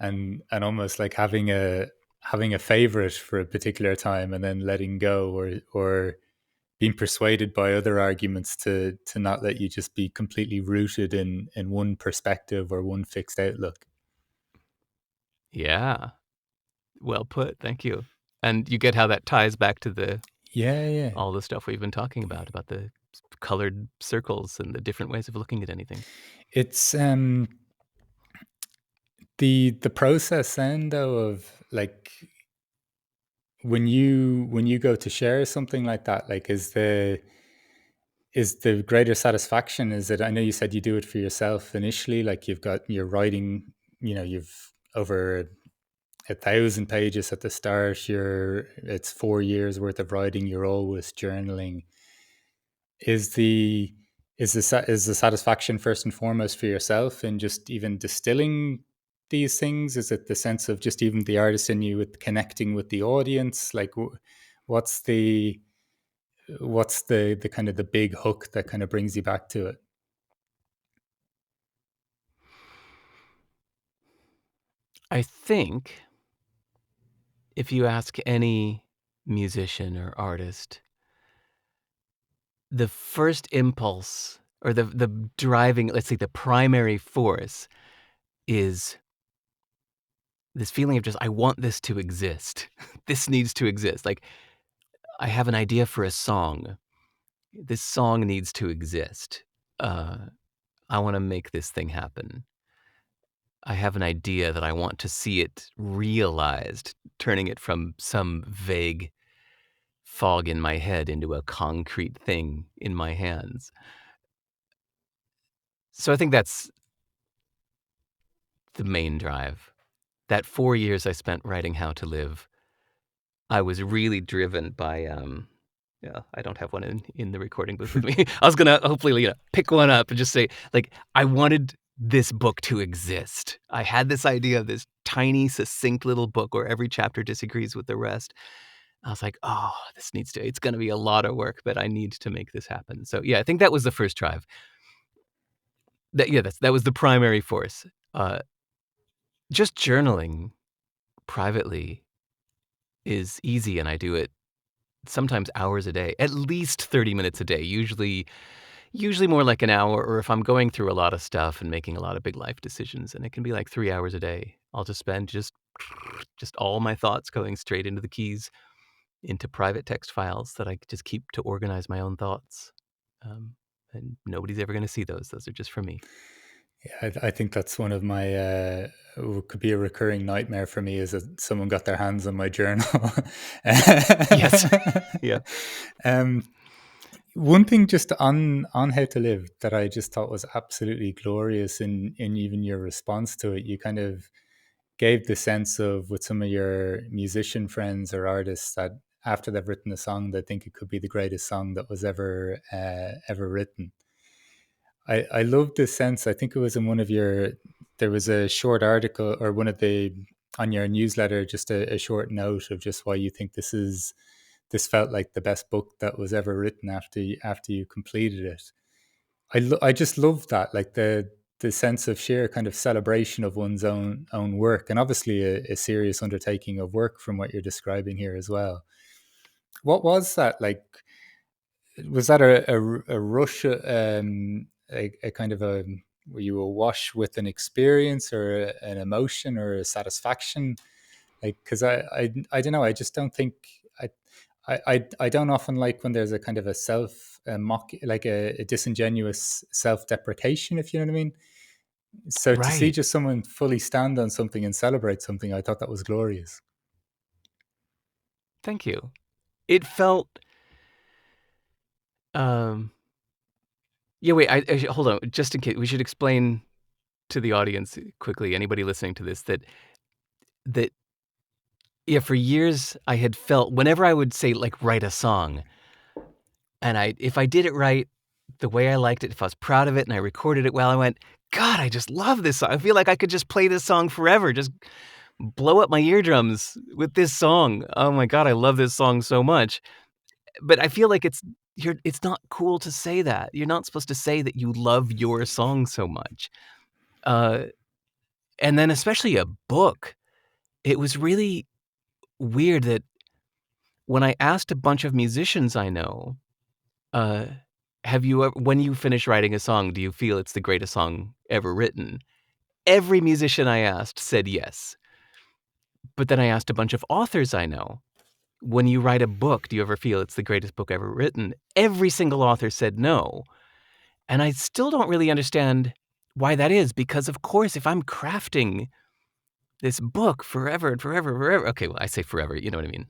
S1: and almost like having a favorite for a particular time and then letting go, or being persuaded by other arguments to not let you just be completely rooted in one perspective or one fixed outlook.
S2: Yeah. Well put. Thank you. And you get how that ties back to
S1: Yeah.
S2: all the stuff we've been talking about the colored circles and the different ways of looking at anything.
S1: It's the process then though of like when you go to share something like that, like is the greater satisfaction, is it, I know you said you do it for yourself initially, like you're writing, you've over 1,000 pages at the start, it's 4 years worth of writing, you're always journaling. Is the is the satisfaction first and foremost for yourself in just even distilling these things? Is it the sense of just even the artist in you with connecting with the audience? Like, what's the kind of the big hook that kind of brings you back to it?
S2: I think if you ask any musician or artist, the first impulse or the driving, let's say the primary force, is this feeling of just, I want this to exist. This needs to exist. Like, I have an idea for a song. This song needs to exist. I want to make this thing happen. I have an idea that I want to see it realized, turning it from some vague fog in my head into a concrete thing in my hands. So I think that's the main drive. That 4 years I spent writing How to Live, I was really driven by, yeah, I don't have one in the recording booth with me. I was gonna hopefully, pick one up and just say, like, I wanted this book to exist. I had this idea of this tiny, succinct little book where every chapter disagrees with the rest. I was like, "Oh, it's gonna be a lot of work, but I need to make this happen." So, yeah, I think that was the first drive. That was the primary force. Uh, just journaling privately is easy, and I do it sometimes hours a day, at least 30 minutes a day, usually more like an hour, or if I'm going through a lot of stuff and making a lot of big life decisions, and it can be like 3 hours a day. I'll just spend just all my thoughts going straight into the keys, into private text files that I just keep to organize my own thoughts. Um, and nobody's ever gonna see those. Those are just for me.
S1: Yeah, I think that's one of my what could be a recurring nightmare for me, is that someone got their hands on my journal.
S2: Yes. Yeah.
S1: um, One thing just on How to Live that I just thought was absolutely glorious in even your response to it, you kind of gave the sense of, with some of your musician friends or artists, that after they've written a song, they think it could be the greatest song that was ever written. I love this sense. I think it was in one of your, there was a short article or one of the, on your newsletter, just a short note of just why you think this felt like the best book that was ever written after you completed it. I just love that, like the sense of sheer kind of celebration of one's own work, and obviously a serious undertaking of work from what you're describing here as well. What was that like? Was that a rush, a kind of a, were you awash with an experience or an emotion or a satisfaction? Like, because I don't know, I just don't think I don't often like when there's a kind of a self a mock, like a disingenuous self-deprecation, if you know what I mean. So to see
S2: Right.
S1: just someone fully stand on something and celebrate something, I thought that was glorious.
S2: Thank you. It felt, um yeah, wait, hold on, just in case, we should explain to the audience quickly, anybody listening to this, that yeah, for years I had felt whenever I would say, like, write a song, and if I did it right, the way I liked it, if I was proud of it and I recorded it well, I went, "God, I just love this song. I feel like I could just play this song forever, just blow up my eardrums with this song. Oh my god, I love this song so much." But I feel like it's not cool to say that. You're not supposed to say that you love your song so much. Uh, and then especially a book, it was really weird that when I asked a bunch of musicians I know, uh, have you ever, when you finish writing a song, do you feel it's the greatest song ever written? Every musician I asked said yes. But then I asked a bunch of authors I know, when you write a book, do you ever feel it's the greatest book ever written? Every single author said no. And I still don't really understand why that is, because of course, if I'm crafting this book forever and forever and forever, okay, well, I say forever, you know what I mean?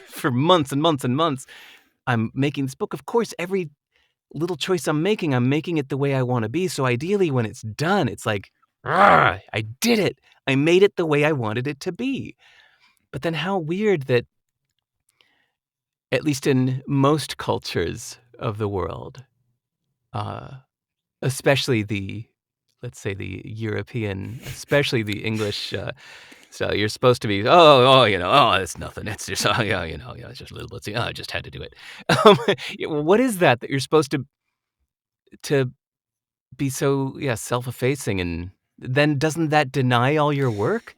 S2: For months and months and months, I'm making this book. Of course, every little choice I'm making it the way I want to be. So ideally, when it's done, it's like, "Ah, I did it. I made it the way I wanted it to be." But then how weird that, at least in most cultures of the world, uh, especially let's say the European, especially the English, so you're supposed to be, it's nothing. It's just, it's just a little bit. I just had to do it. What is that you're supposed to be so, yeah, self-effacing, and then doesn't that deny all your work?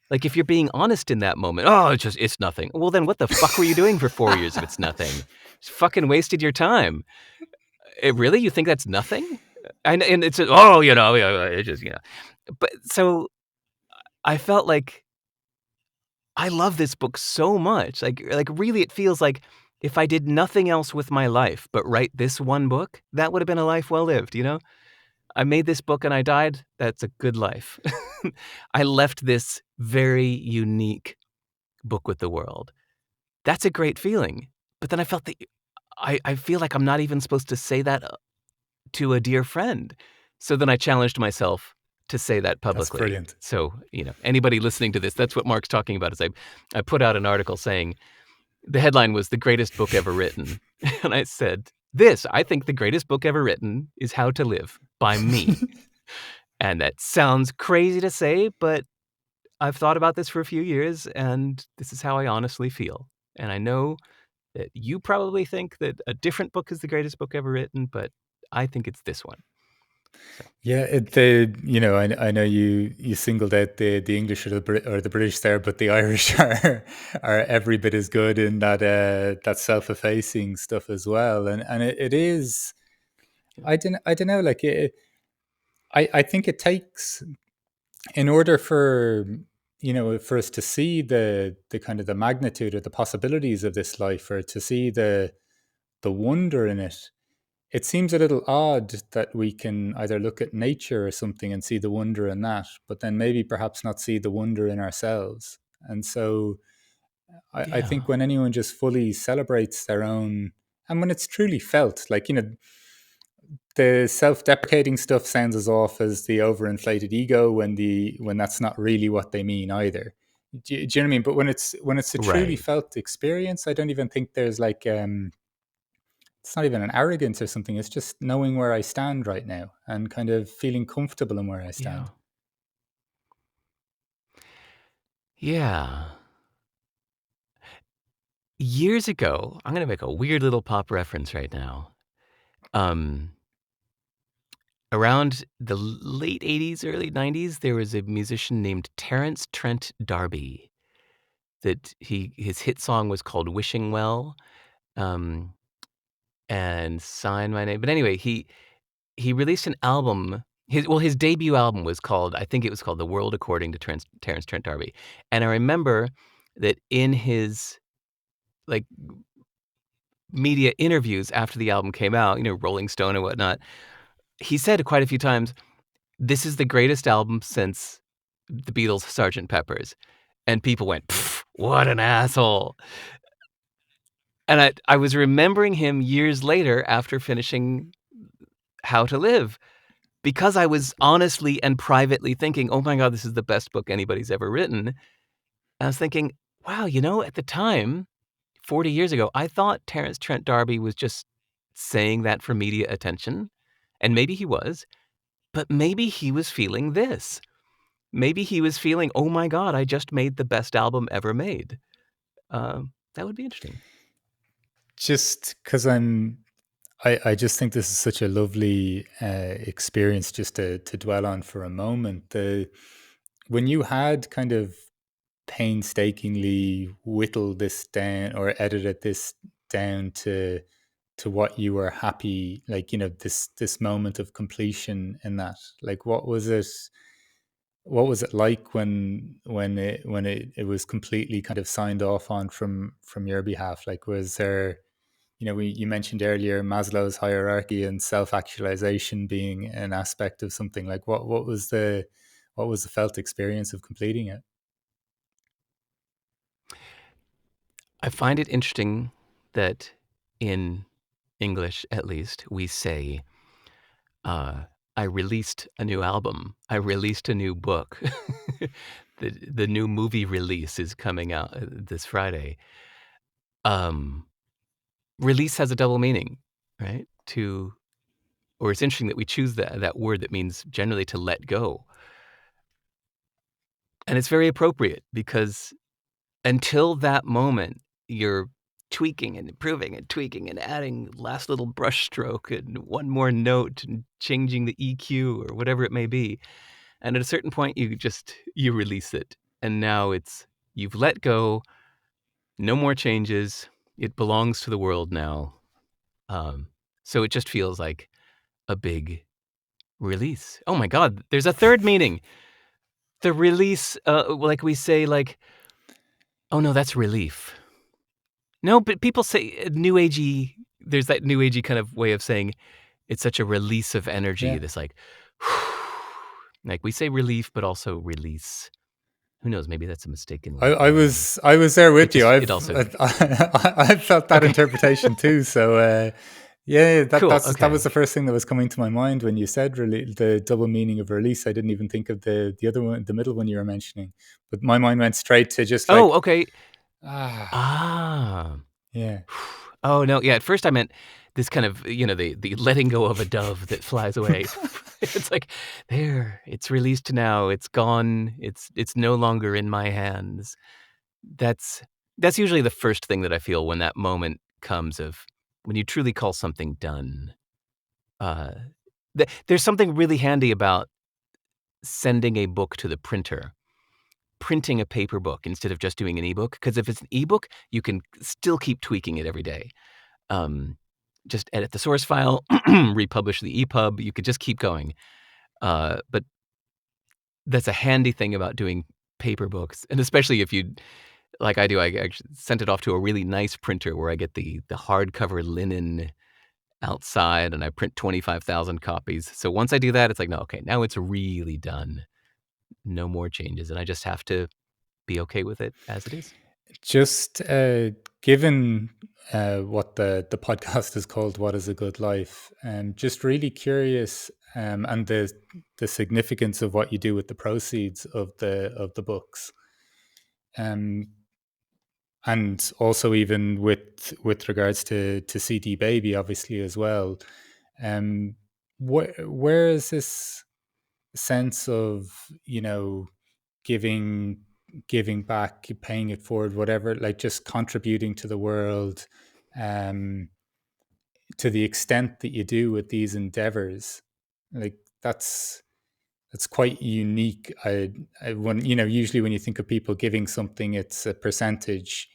S2: Like, if you're being honest in that moment, "Oh, it's nothing." Well, then what the fuck were you doing for 4 years if it's nothing? Just fucking wasted your time. Really? You think that's nothing? And it's, yeah, it just, But so I felt like I love this book so much. Like really, it feels like if I did nothing else with my life but write this one book, that would have been a life well lived, you know? I made this book and I died. That's a good life. I left this very unique book with the world. That's a great feeling. But then I felt that I feel like I'm not even supposed to say that to a dear friend. So then I challenged myself to say that
S1: That's
S2: publicly.
S1: brilliant.
S2: So, anybody listening to this, that's what Mark's talking about. Is I put out an article saying the headline was "The Greatest Book Ever Written." And I said, I think the greatest book ever written is How to Live by me. And that sounds crazy to say, but I've thought about this for a few years, and this is how I honestly feel. And I know that you probably think that a different book is the greatest book ever written, but I think it's this one. So,
S1: Yeah, I know you singled out the English or the British there, but the Irish are every bit as good in that self-effacing stuff as well, and it is. I don't know, like I think it takes, in order for for us to see the kind of the magnitude or the possibilities of this life, or to see the wonder in it. It seems a little odd that we can either look at nature or something and see the wonder in that, but then maybe perhaps not see the wonder in ourselves. And so I
S2: yeah,
S1: think when anyone just fully celebrates their own, and when it's truly felt, like, the self-deprecating stuff sounds as off as the overinflated ego when that's not really what they mean either. Do you know what I mean? But when it's a truly
S2: right.
S1: felt experience, I don't even think there's like it's not even an arrogance or something. It's just knowing where I stand right now and kind of feeling comfortable in where I
S2: Yeah.
S1: stand.
S2: Yeah. Years ago, I'm going to make a weird little pop reference right now. Um, Around the late 80s, early 90s, there was a musician named Terence Trent D'Arby that his hit song was called Wishing Well, um, and Sign My Name. But anyway, he released an album. His debut album was called, I think it was called The World According to Terence Trent D'Arby. And I remember that in his, like, media interviews after the album came out, Rolling Stone and whatnot, he said quite a few times, "This is the greatest album since the Beatles' Sgt. Pepper's." And people went, "Pff, what an asshole." And I was remembering him years later after finishing How to Live, because I was honestly and privately thinking, "Oh my god, this is the best book anybody's ever written." And I was thinking, wow, at the time, 40 years ago, I thought Terence Trent D'Arby was just saying that for media attention, and maybe he was, but maybe he was feeling this. Maybe he was feeling, "Oh my god, I just made the best album ever made." That would be interesting.
S1: Just because I just think this is such a lovely experience just to dwell on for a moment. When you had kind of painstakingly whittled this down or edited this down to what you were happy, like, this moment of completion in that, like, what was it? what was it like when it was completely kind of signed off on from your behalf? Like, was there, you mentioned earlier Maslow's hierarchy and self-actualization being an aspect of something. Like, what was the felt experience of completing it?
S2: I find it interesting that in English, at least, we say, I released a new album. I released a new book. The new movie release is coming out this Friday. Release has a double meaning, right? Or it's interesting that we choose that word that means generally to let go. And it's very appropriate because until that moment, you're tweaking and improving and tweaking and adding last little brush stroke and one more note and changing the EQ or whatever it may be. And at a certain point, you release it. And now you've let go, no more changes. It belongs to the world now. So it just feels like a big release. Oh my God, there's a third meaning. The release, like we say, like, oh no, that's relief. No, but people say new agey. There's that new agey kind of way of saying it's such a release of energy.
S1: Yeah.
S2: This like we say relief, but also release. Who knows? Maybe that's a mistaken
S1: I,
S2: way of
S1: I
S2: wording it.
S1: was I was there with you.
S2: It also
S1: I've felt that
S2: okay.
S1: interpretation too. So yeah,
S2: Cool.
S1: that was
S2: Okay.
S1: the first thing that was coming to my mind when you said the double meaning of release. I didn't even think of the other one, the middle one you were mentioning. But my mind went straight to just
S2: Oh,
S1: like,
S2: okay.
S1: ah,
S2: Ah.
S1: yeah.
S2: Oh no, yeah. At first, I meant this kind of the letting go of a dove that flies away. It's like there, it's released now. It's gone. It's no longer in my hands. That's that's usually the first thing that I feel when that moment comes of when you truly call something done. Uh, there's something really handy about sending a book to the printer, printing a paper book instead of just doing an ebook. Because if it's an ebook, you can still keep tweaking it every day. Um, just edit the source file, republish the EPUB. You could just keep going. But that's a handy thing about doing paper books, and especially if you, like I do, I actually sent it off to a really nice printer where I get the hardcover linen outside, and I print 25,000 copies. So once I do that, it's like, no, okay, now it's really done. No more changes, and I just have to be okay with it as it is.
S1: Just given what the podcast is called, "What is a Good Life," just really curious, and the significance of what you do with the proceeds of the books, um, and also even with regards to CD Baby, obviously as well. Um, where is this sense of giving giving back, paying it forward, whatever, like just contributing to the world, um to the extent that you do with these endeavors, like that's quite unique. When usually when you think of people giving something, it's a percentage.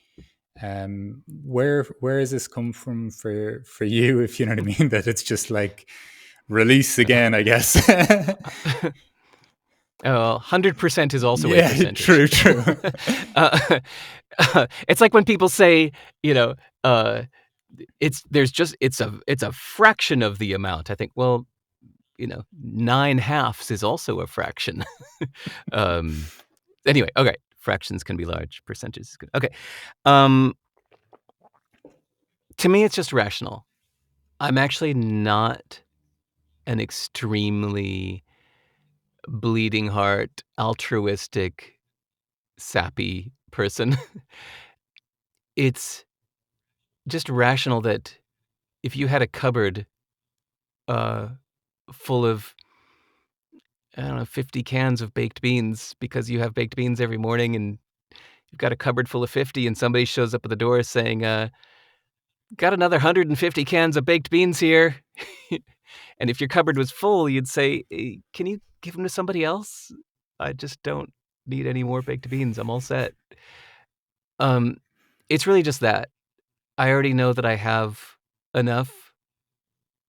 S1: Where has this come from for you, if you know what I mean? That it's just like release again, I guess.
S2: Oh, 100% is also a
S1: Yeah,
S2: percentage.
S1: true.
S2: uh, it's like when people say, you know, uh, it's a fraction of the amount. I think, well, 9/2 is also a fraction. um, anyway, okay, fractions can be large, percentages is good. Okay, um, to me, it's just rational. I'm actually not an extremely bleeding heart, altruistic, sappy person. It's just rational that if you had a cupboard uh, full of, I don't know, 50 cans of baked beans because you have baked beans every morning and you've got a cupboard full of 50 and somebody shows up at the door saying, got another 150 cans of baked beans here. And if your cupboard was full, you'd say, can you give them to somebody else? I just don't need any more baked beans. I'm all set. Um, it's really just that. I already know that I have enough.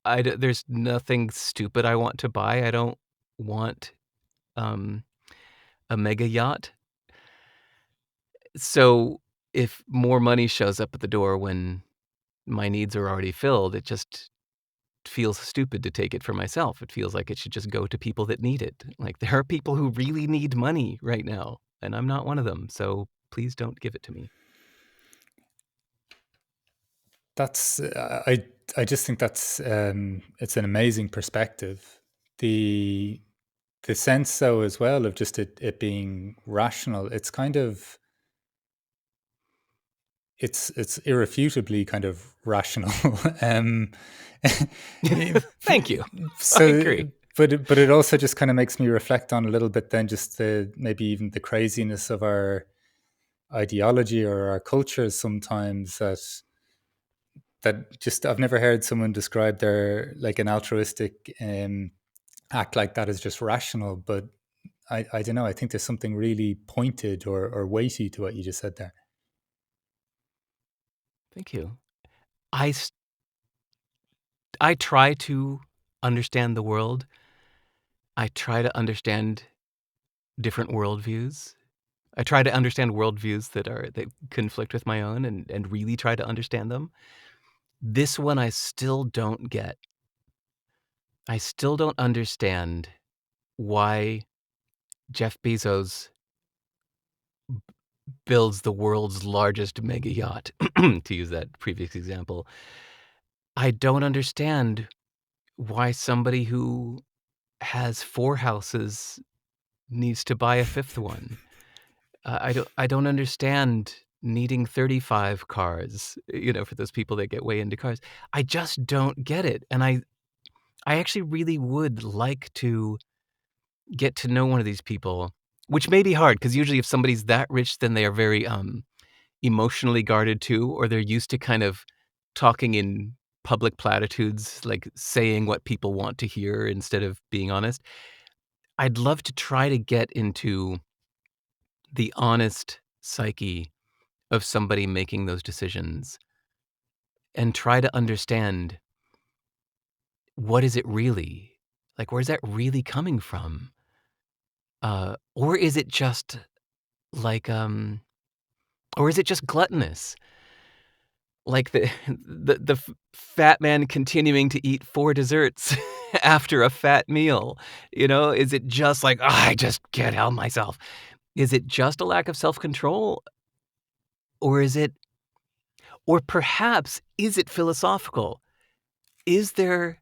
S2: There's nothing stupid I want to buy. I don't want, um, a mega yacht. So if more money shows up at the door when my needs are already filled, it just feels stupid to take it for myself. It feels like it should just go to people that need it. Like, there are people who really need money right now, and I'm not one of them, so please don't give it to me.
S1: That's I just think that's it's an amazing perspective. The the sense though as well of just it being rational, it's kind of it's irrefutably kind of rational. um
S2: Thank you. I
S1: so
S2: agree.
S1: but it also just kind of makes me reflect on a little bit then just the maybe even the craziness of our ideology or our cultures sometimes, that just I've never heard someone describe their like an altruistic act like that as just rational. But I don't know. I think there's something really pointed or weighty to what you just said there.
S2: Thank you. I s I try to understand the world. I try to understand different worldviews. I try to understand worldviews that conflict with my own and really try to understand them. This one I still don't get. I still don't understand why Jeff Bezos builds the world's largest mega yacht, to use that previous example. I don't understand why somebody who has 4 houses needs to buy a 5th one. I don't understand needing 35 cars, for those people that get way into cars. I just don't get it, and I actually really would like to get to know one of these people, which may be hard because usually if somebody's that rich, then they are very, emotionally guarded too, or they're used to kind of talking in public platitudes, like saying what people want to hear instead of being honest. I'd love to try to get into the honest psyche of somebody making those decisions and try to understand, what is it really? Like, where's that really coming from? Or is it just like, or is it just gluttonous? Like the the fat man continuing to eat 4 desserts after a fat meal, Is it just like, I just can't help myself." Is it just a lack of self-control, or is it or perhaps is it philosophical? Is there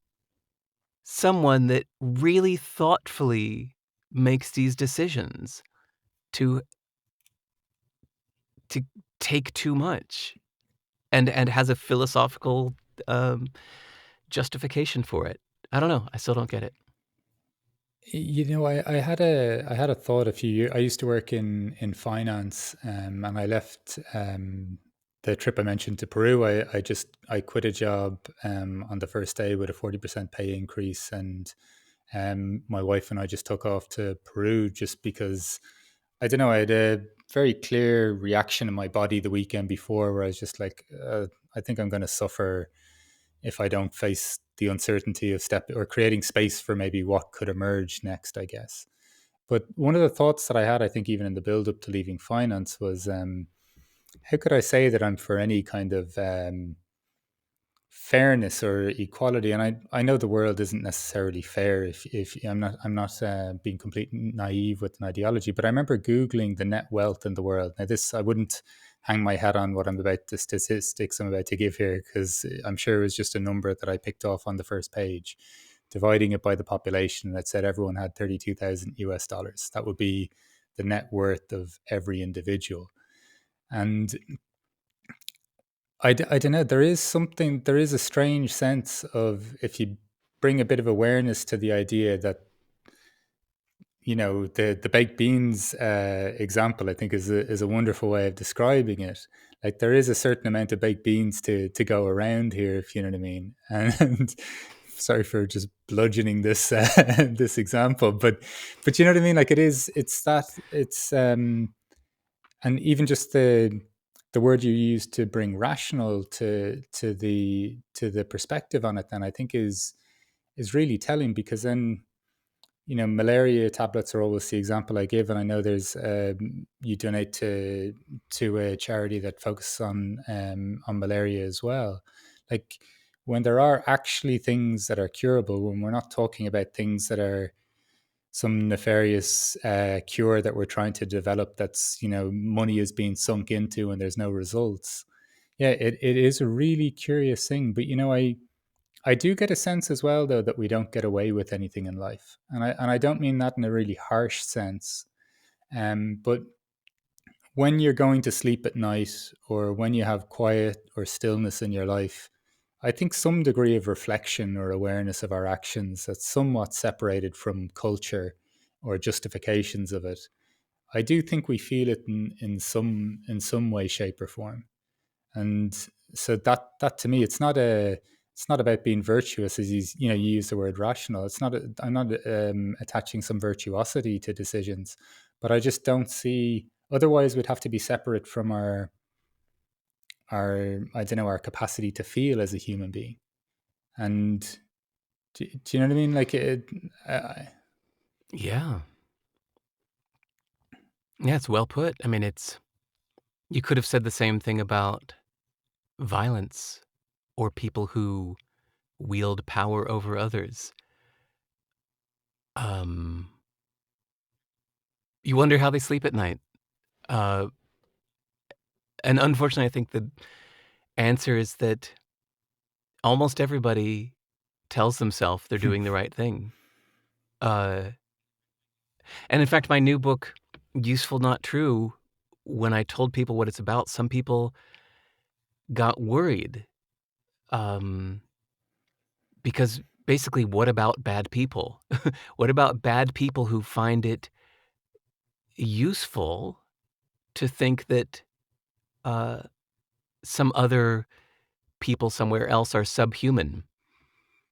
S2: someone that really thoughtfully makes these decisions to to take too much and has a philosophical, um, justification for it? I don't know. I still don't get it.
S1: I had a thought a few years. I used to work in finance, and I left the trip I mentioned to Peru. I quit a job on the first day with a 40% pay increase, and my wife and I just took off to Peru just because I don't know. I had a very clear reaction in my body the weekend before where I was just like, I think I'm going to suffer if I don't face the uncertainty of step or creating space for maybe what could emerge next, I guess. But one of the thoughts that I had, I think, even in the build up to leaving finance was, how could I say that I'm for any kind of fairness or equality? And I know the world isn't necessarily fair. If I'm not being completely naive with an ideology, but I remember googling the net wealth in the world. Now, this I wouldn't hang my hat on what I'm about the statistics I'm about to give here because I'm sure it was just a number that I picked off on the first page, dividing it by the population. And it said everyone had 32,000 US dollars. That would be the net worth of every individual. And I don't know. There is a strange sense of if you bring a bit of awareness to the idea that, the baked beans example, I think is a wonderful way of describing it. Like there is a certain amount of baked beans to go around here, if you know what I mean. And sorry for just bludgeoning this this example, but you know what I mean. Like and even just the word you use to bring rational to the perspective on it, then I think is really telling, because then malaria tablets are always the example I give, and I know there's you donate to a charity that focuses on malaria as well. Like when there are actually things that are curable, when we're not talking about things that are some nefarious cure that we're trying to develop, that's money is being sunk into and there's no results. Yeah, it is a really curious thing, but I do get a sense as well, though, that we don't get away with anything in life, and I don't mean that in a really harsh sense. But when you're going to sleep at night, or when you have quiet or stillness in your life, I think some degree of reflection or awareness of our actions that's somewhat separated from culture or justifications of it. I do think we feel it in some way, shape, or form. And so that to me, it's not about being virtuous, as you use the word rational. I'm not attaching some virtuosity to decisions, but I just don't see, otherwise we'd have to be separate from our I don't know, our capacity to feel as a human being. And do you know what I mean? Like
S2: Yeah. Yeah, it's well put. I mean, you could have said the same thing about violence or people who wield power over others. Um, you wonder how they sleep at night. Uh, and unfortunately, I think the answer is that almost everybody tells themselves they're doing the right thing. And in fact, my new book, Useful Not True, when I told people what it's about, some people got worried. Because basically, what about bad people? What about bad people who find it useful to think that uh, some other people somewhere else are subhuman?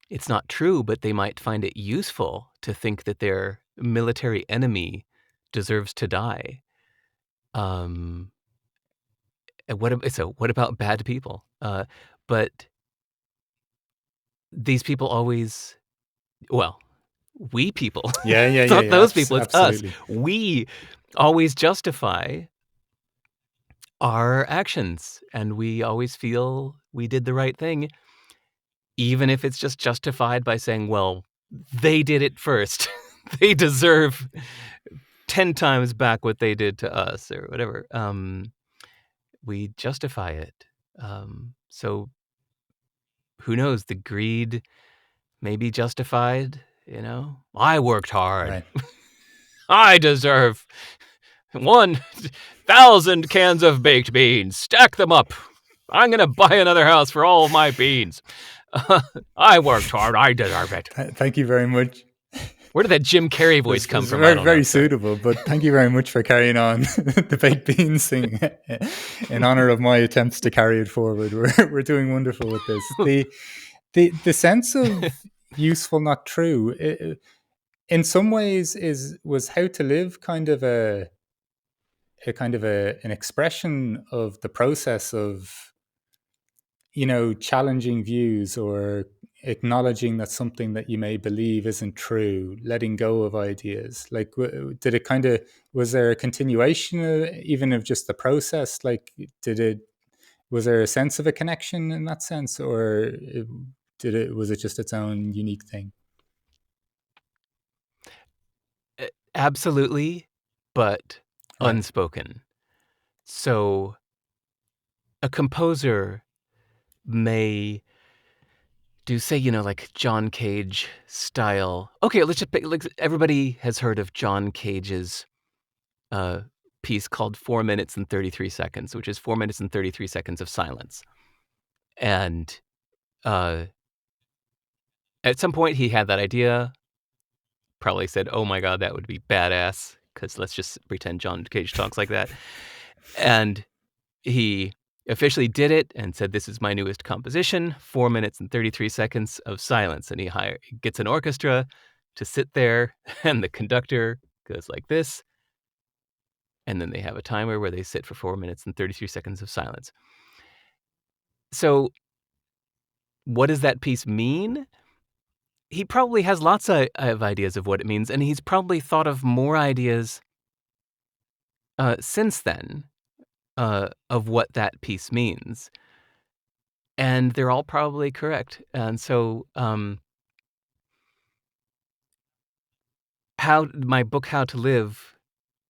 S2: It's not true, but they might find it useful to think that their military enemy deserves to die. What about bad people? But these people always, well, we people,
S1: yeah, yeah,
S2: it's
S1: yeah,
S2: not
S1: yeah,
S2: those people, it's us.
S1: absolutely.
S2: We always justify our actions, and we always feel we did the right thing, even if it's just justified by saying, well, they did it first. They deserve 10 times back what they did to us, or whatever. We justify it. So who knows? The greed may be justified. I worked hard.
S1: Right.
S2: I deserve 1,000 cans of baked beans. Stack them up. I'm going to buy another house for all of my beans. I worked hard. I deserve it.
S1: Thank you very much.
S2: Where did that Jim Carrey voice come
S1: It's
S2: from? I
S1: very,
S2: don't know.
S1: very
S2: Sorry.
S1: suitable, but thank you very much for carrying on the baked beans thing in honor of my attempts to carry it forward. We're doing wonderful with this. The sense of useful, not true, in some ways was How to Live kind of an expression of the process of challenging views, or acknowledging that something that you may believe isn't true, letting go of ideas. Like, did it kind of, was there a continuation even of just the process? Like, was there a sense of a connection in that sense, or was it just its own unique thing?
S2: Absolutely, but
S1: Right.
S2: unspoken. So a composer may do, say, like John Cage style. Okay, let's just pick, like, everybody has heard of John Cage's piece called 4 minutes and 33 seconds, which is 4 minutes and 33 seconds of silence. And uh, at some point he had that idea, probably said, oh my God, that would be badass, because let's just pretend John Cage talks like that. And he officially did it and said, this is my newest composition, 4 minutes and 33 seconds of silence. And he gets an orchestra to sit there, and the conductor goes like this. And then they have a timer where they sit for 4 minutes and 33 seconds of silence. So what does that piece mean? he probably has lots of ideas of what it means, and he's probably thought of more ideas since then of what that piece means, and they're all probably correct. And so, how my book How to Live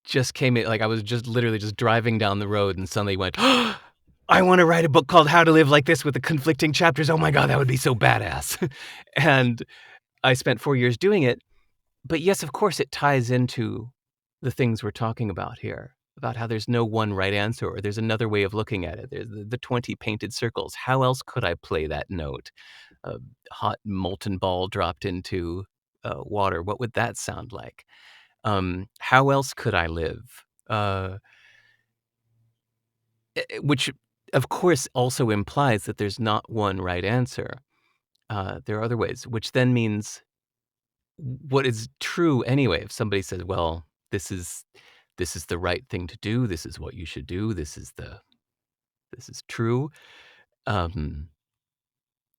S2: just came in, like, I was just literally just driving down the road and suddenly went, I want to write a book called How to Live Like This with the conflicting chapters. Oh my God, that would be so badass. And I spent 4 years doing it. But yes, of course, it ties into the things we're talking about here, about how there's no one right answer, or there's another way of looking at it. There's the 20 painted circles. How else could I play that note? A hot molten ball dropped into water. What would that sound like? How else could I live? Which, of course, also implies that there's not one right answer. There are other ways, which then means what is true anyway. If somebody says, well, this is the right thing to do, this is what you should do, this is true.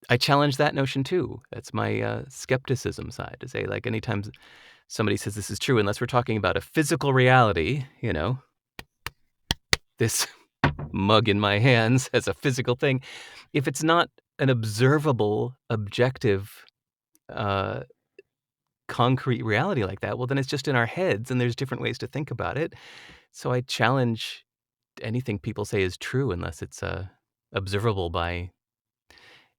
S2: I challenge that notion too. That's my skepticism side, to say, like, anytime somebody says this is true, unless we're talking about a physical reality, this mug in my hands as a physical thing, if it's not an observable, objective, uh, concrete reality like that, well, then it's just in our heads, and there's different ways to think about it. So I challenge anything people say is true unless it's observable by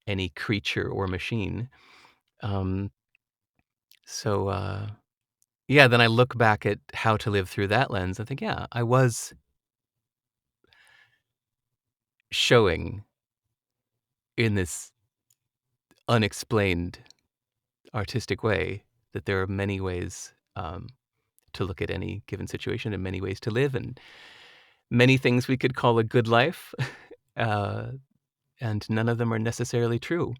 S2: any creature or machine. Um, so yeah, then I look back at How to Live through that lens. I think, yeah, I was showing in this unexplained artistic way that there are many ways to look at any given situation, and many ways to live, and many things we could call a good life. uh, and none of them are necessarily true.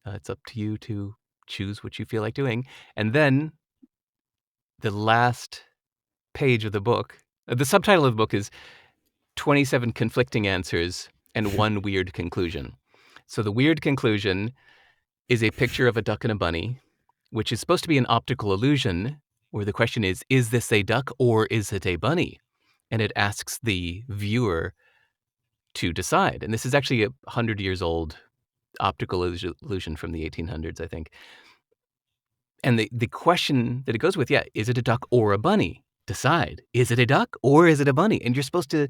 S2: It's up to you to choose what you feel like doing. And then the last page of the book, the subtitle of the book is 27 Conflicting Answers and One Weird Conclusion. So the weird conclusion is a picture of a duck and a bunny, which is supposed to be an optical illusion, where the question is this a duck or is it a bunny? And it asks the viewer to decide. And this is actually a 100 years old optical illusion from the 1800s, I think. And the question that it goes with, yeah, is it a duck or a bunny? Decide. Is it a duck or is it a bunny? And you're supposed to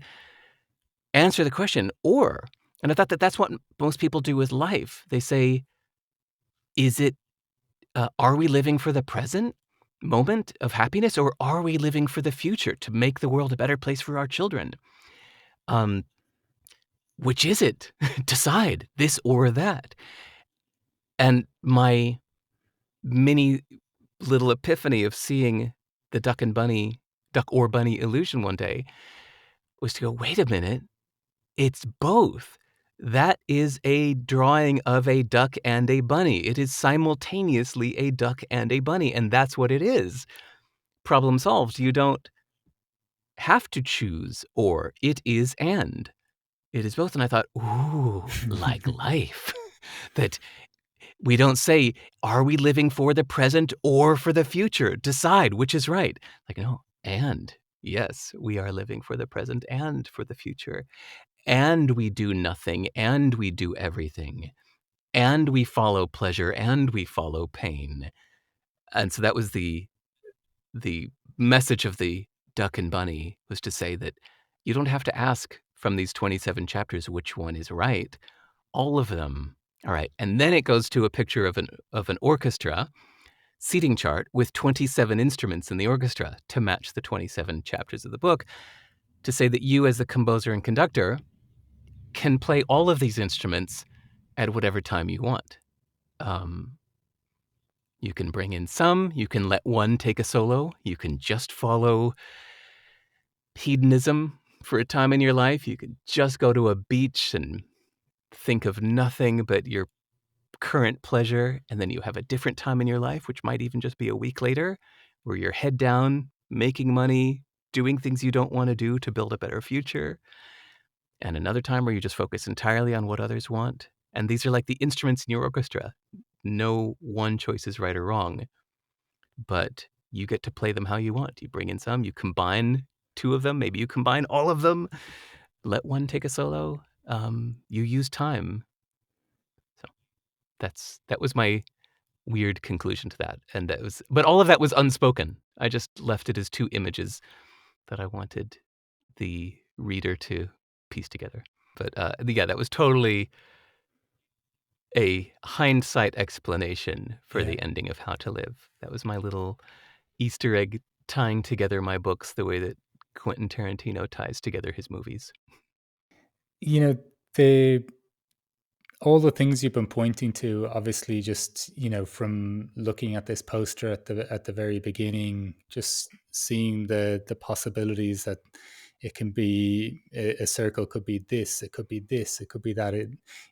S2: answer the question, or. And I thought that that's what most people do with life. They say, is it, are we living for the present moment of happiness, or are we living for the future to make the world a better place for our children? Which is it? Decide this or that. And my mini little epiphany of seeing the duck or bunny illusion one day was to go, wait a minute, it's both. That is a drawing of a duck and a bunny. It is simultaneously a duck and a bunny, and that's what it is. Problem solved. You don't have to choose or. It is and. It is both. And I thought, ooh, like life. That we don't say, are we living for the present or for the future? Decide which is right. Like, no, and yes, we are living for the present and for the future. And we do nothing and we do everything. And we follow pleasure and we follow pain. And so that was the message of the duck and bunny, was to say that you don't have to ask from these 27 chapters which one is right. All of them. All right. And then it goes to a picture of an orchestra seating chart with 27 instruments in the orchestra to match the 27 chapters of the book, to say that you, as the composer and conductor, can play all of these instruments at whatever time you want. You can bring in some, you can let one take a solo, you can just follow hedonism for a time in your life, you could just go to a beach and think of nothing but your current pleasure, and then you have a different time in your life, which might even just be a week later, where you're head down, making money, doing things you don't want to do to build a better future, and another time where you just focus entirely on what others want. And these are like the instruments in your orchestra. no one choice is right or wrong, but you get to play them how you want. You bring in some, you combine two of them, maybe you combine all of them, let one take a solo. You use time. So that was my weird conclusion to that. And but all of that was unspoken. I just left it as two images that I wanted the reader to piece together. But yeah, that was totally a hindsight explanation for the ending of How to Live. That was my little Easter egg tying together my books the way that Quentin Tarantino ties together his movies.
S1: The all the things you've been pointing to, obviously, just from looking at this poster at the very beginning, just seeing the possibilities that it can be a circle, could be this, it could be this, it could be that.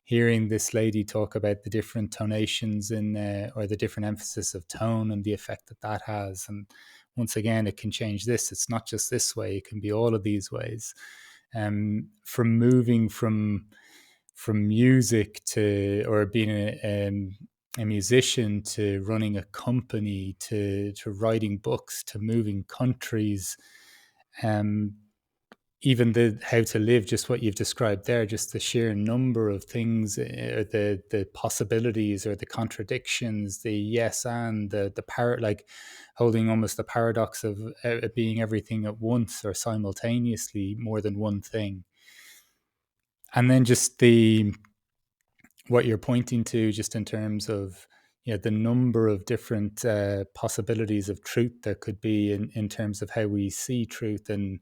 S1: Hearing this lady talk about the different tonations in or the different emphasis of tone and the effect that has, and once again, it can change this. It's not just this way; it can be all of these ways. From moving from music to, or being a musician, to running a company, to writing books, to moving countries, even the How to Live, just what you've described there, just the sheer number of things, the possibilities or the contradictions, the yes and the like holding almost the paradox of being everything at once or simultaneously, more than one thing. And then just what you're pointing to, just in terms of the number of different possibilities of truth there could be in terms of how we see truth, and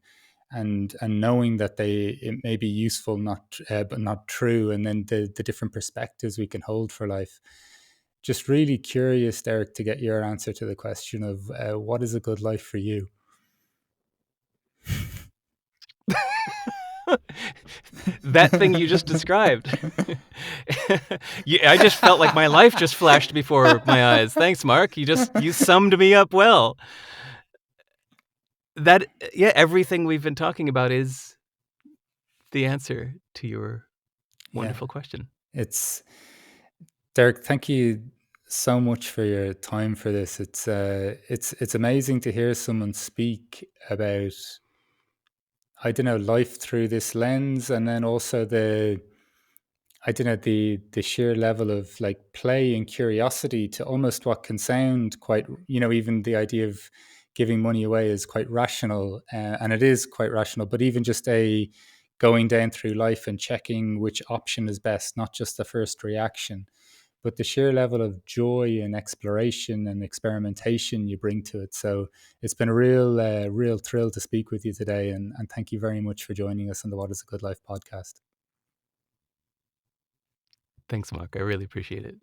S1: knowing that it may be useful, but not true, and then the different perspectives we can hold for life. Just really curious, Derek, to get your answer to the question of what is a good life for you?
S2: That thing you just described. Yeah, I just felt like my life just flashed before my eyes. Thanks, Mark. You summed me up well. Everything we've been talking about is the answer to your wonderful question.
S1: It's Derek, thank you so much for your time for this. It's amazing to hear someone speak about, I don't know, life through this lens, and then also the sheer level of like play and curiosity to almost what can sound quite, even the idea of giving money away is quite rational, and it is quite rational, but even just a going down through life and checking which option is best, not just the first reaction, but the sheer level of joy and exploration and experimentation you bring to it. So it's been a real thrill to speak with you today, and thank you very much for joining us on the What is a Good Life podcast.
S2: Thanks, Mark. I really appreciate it.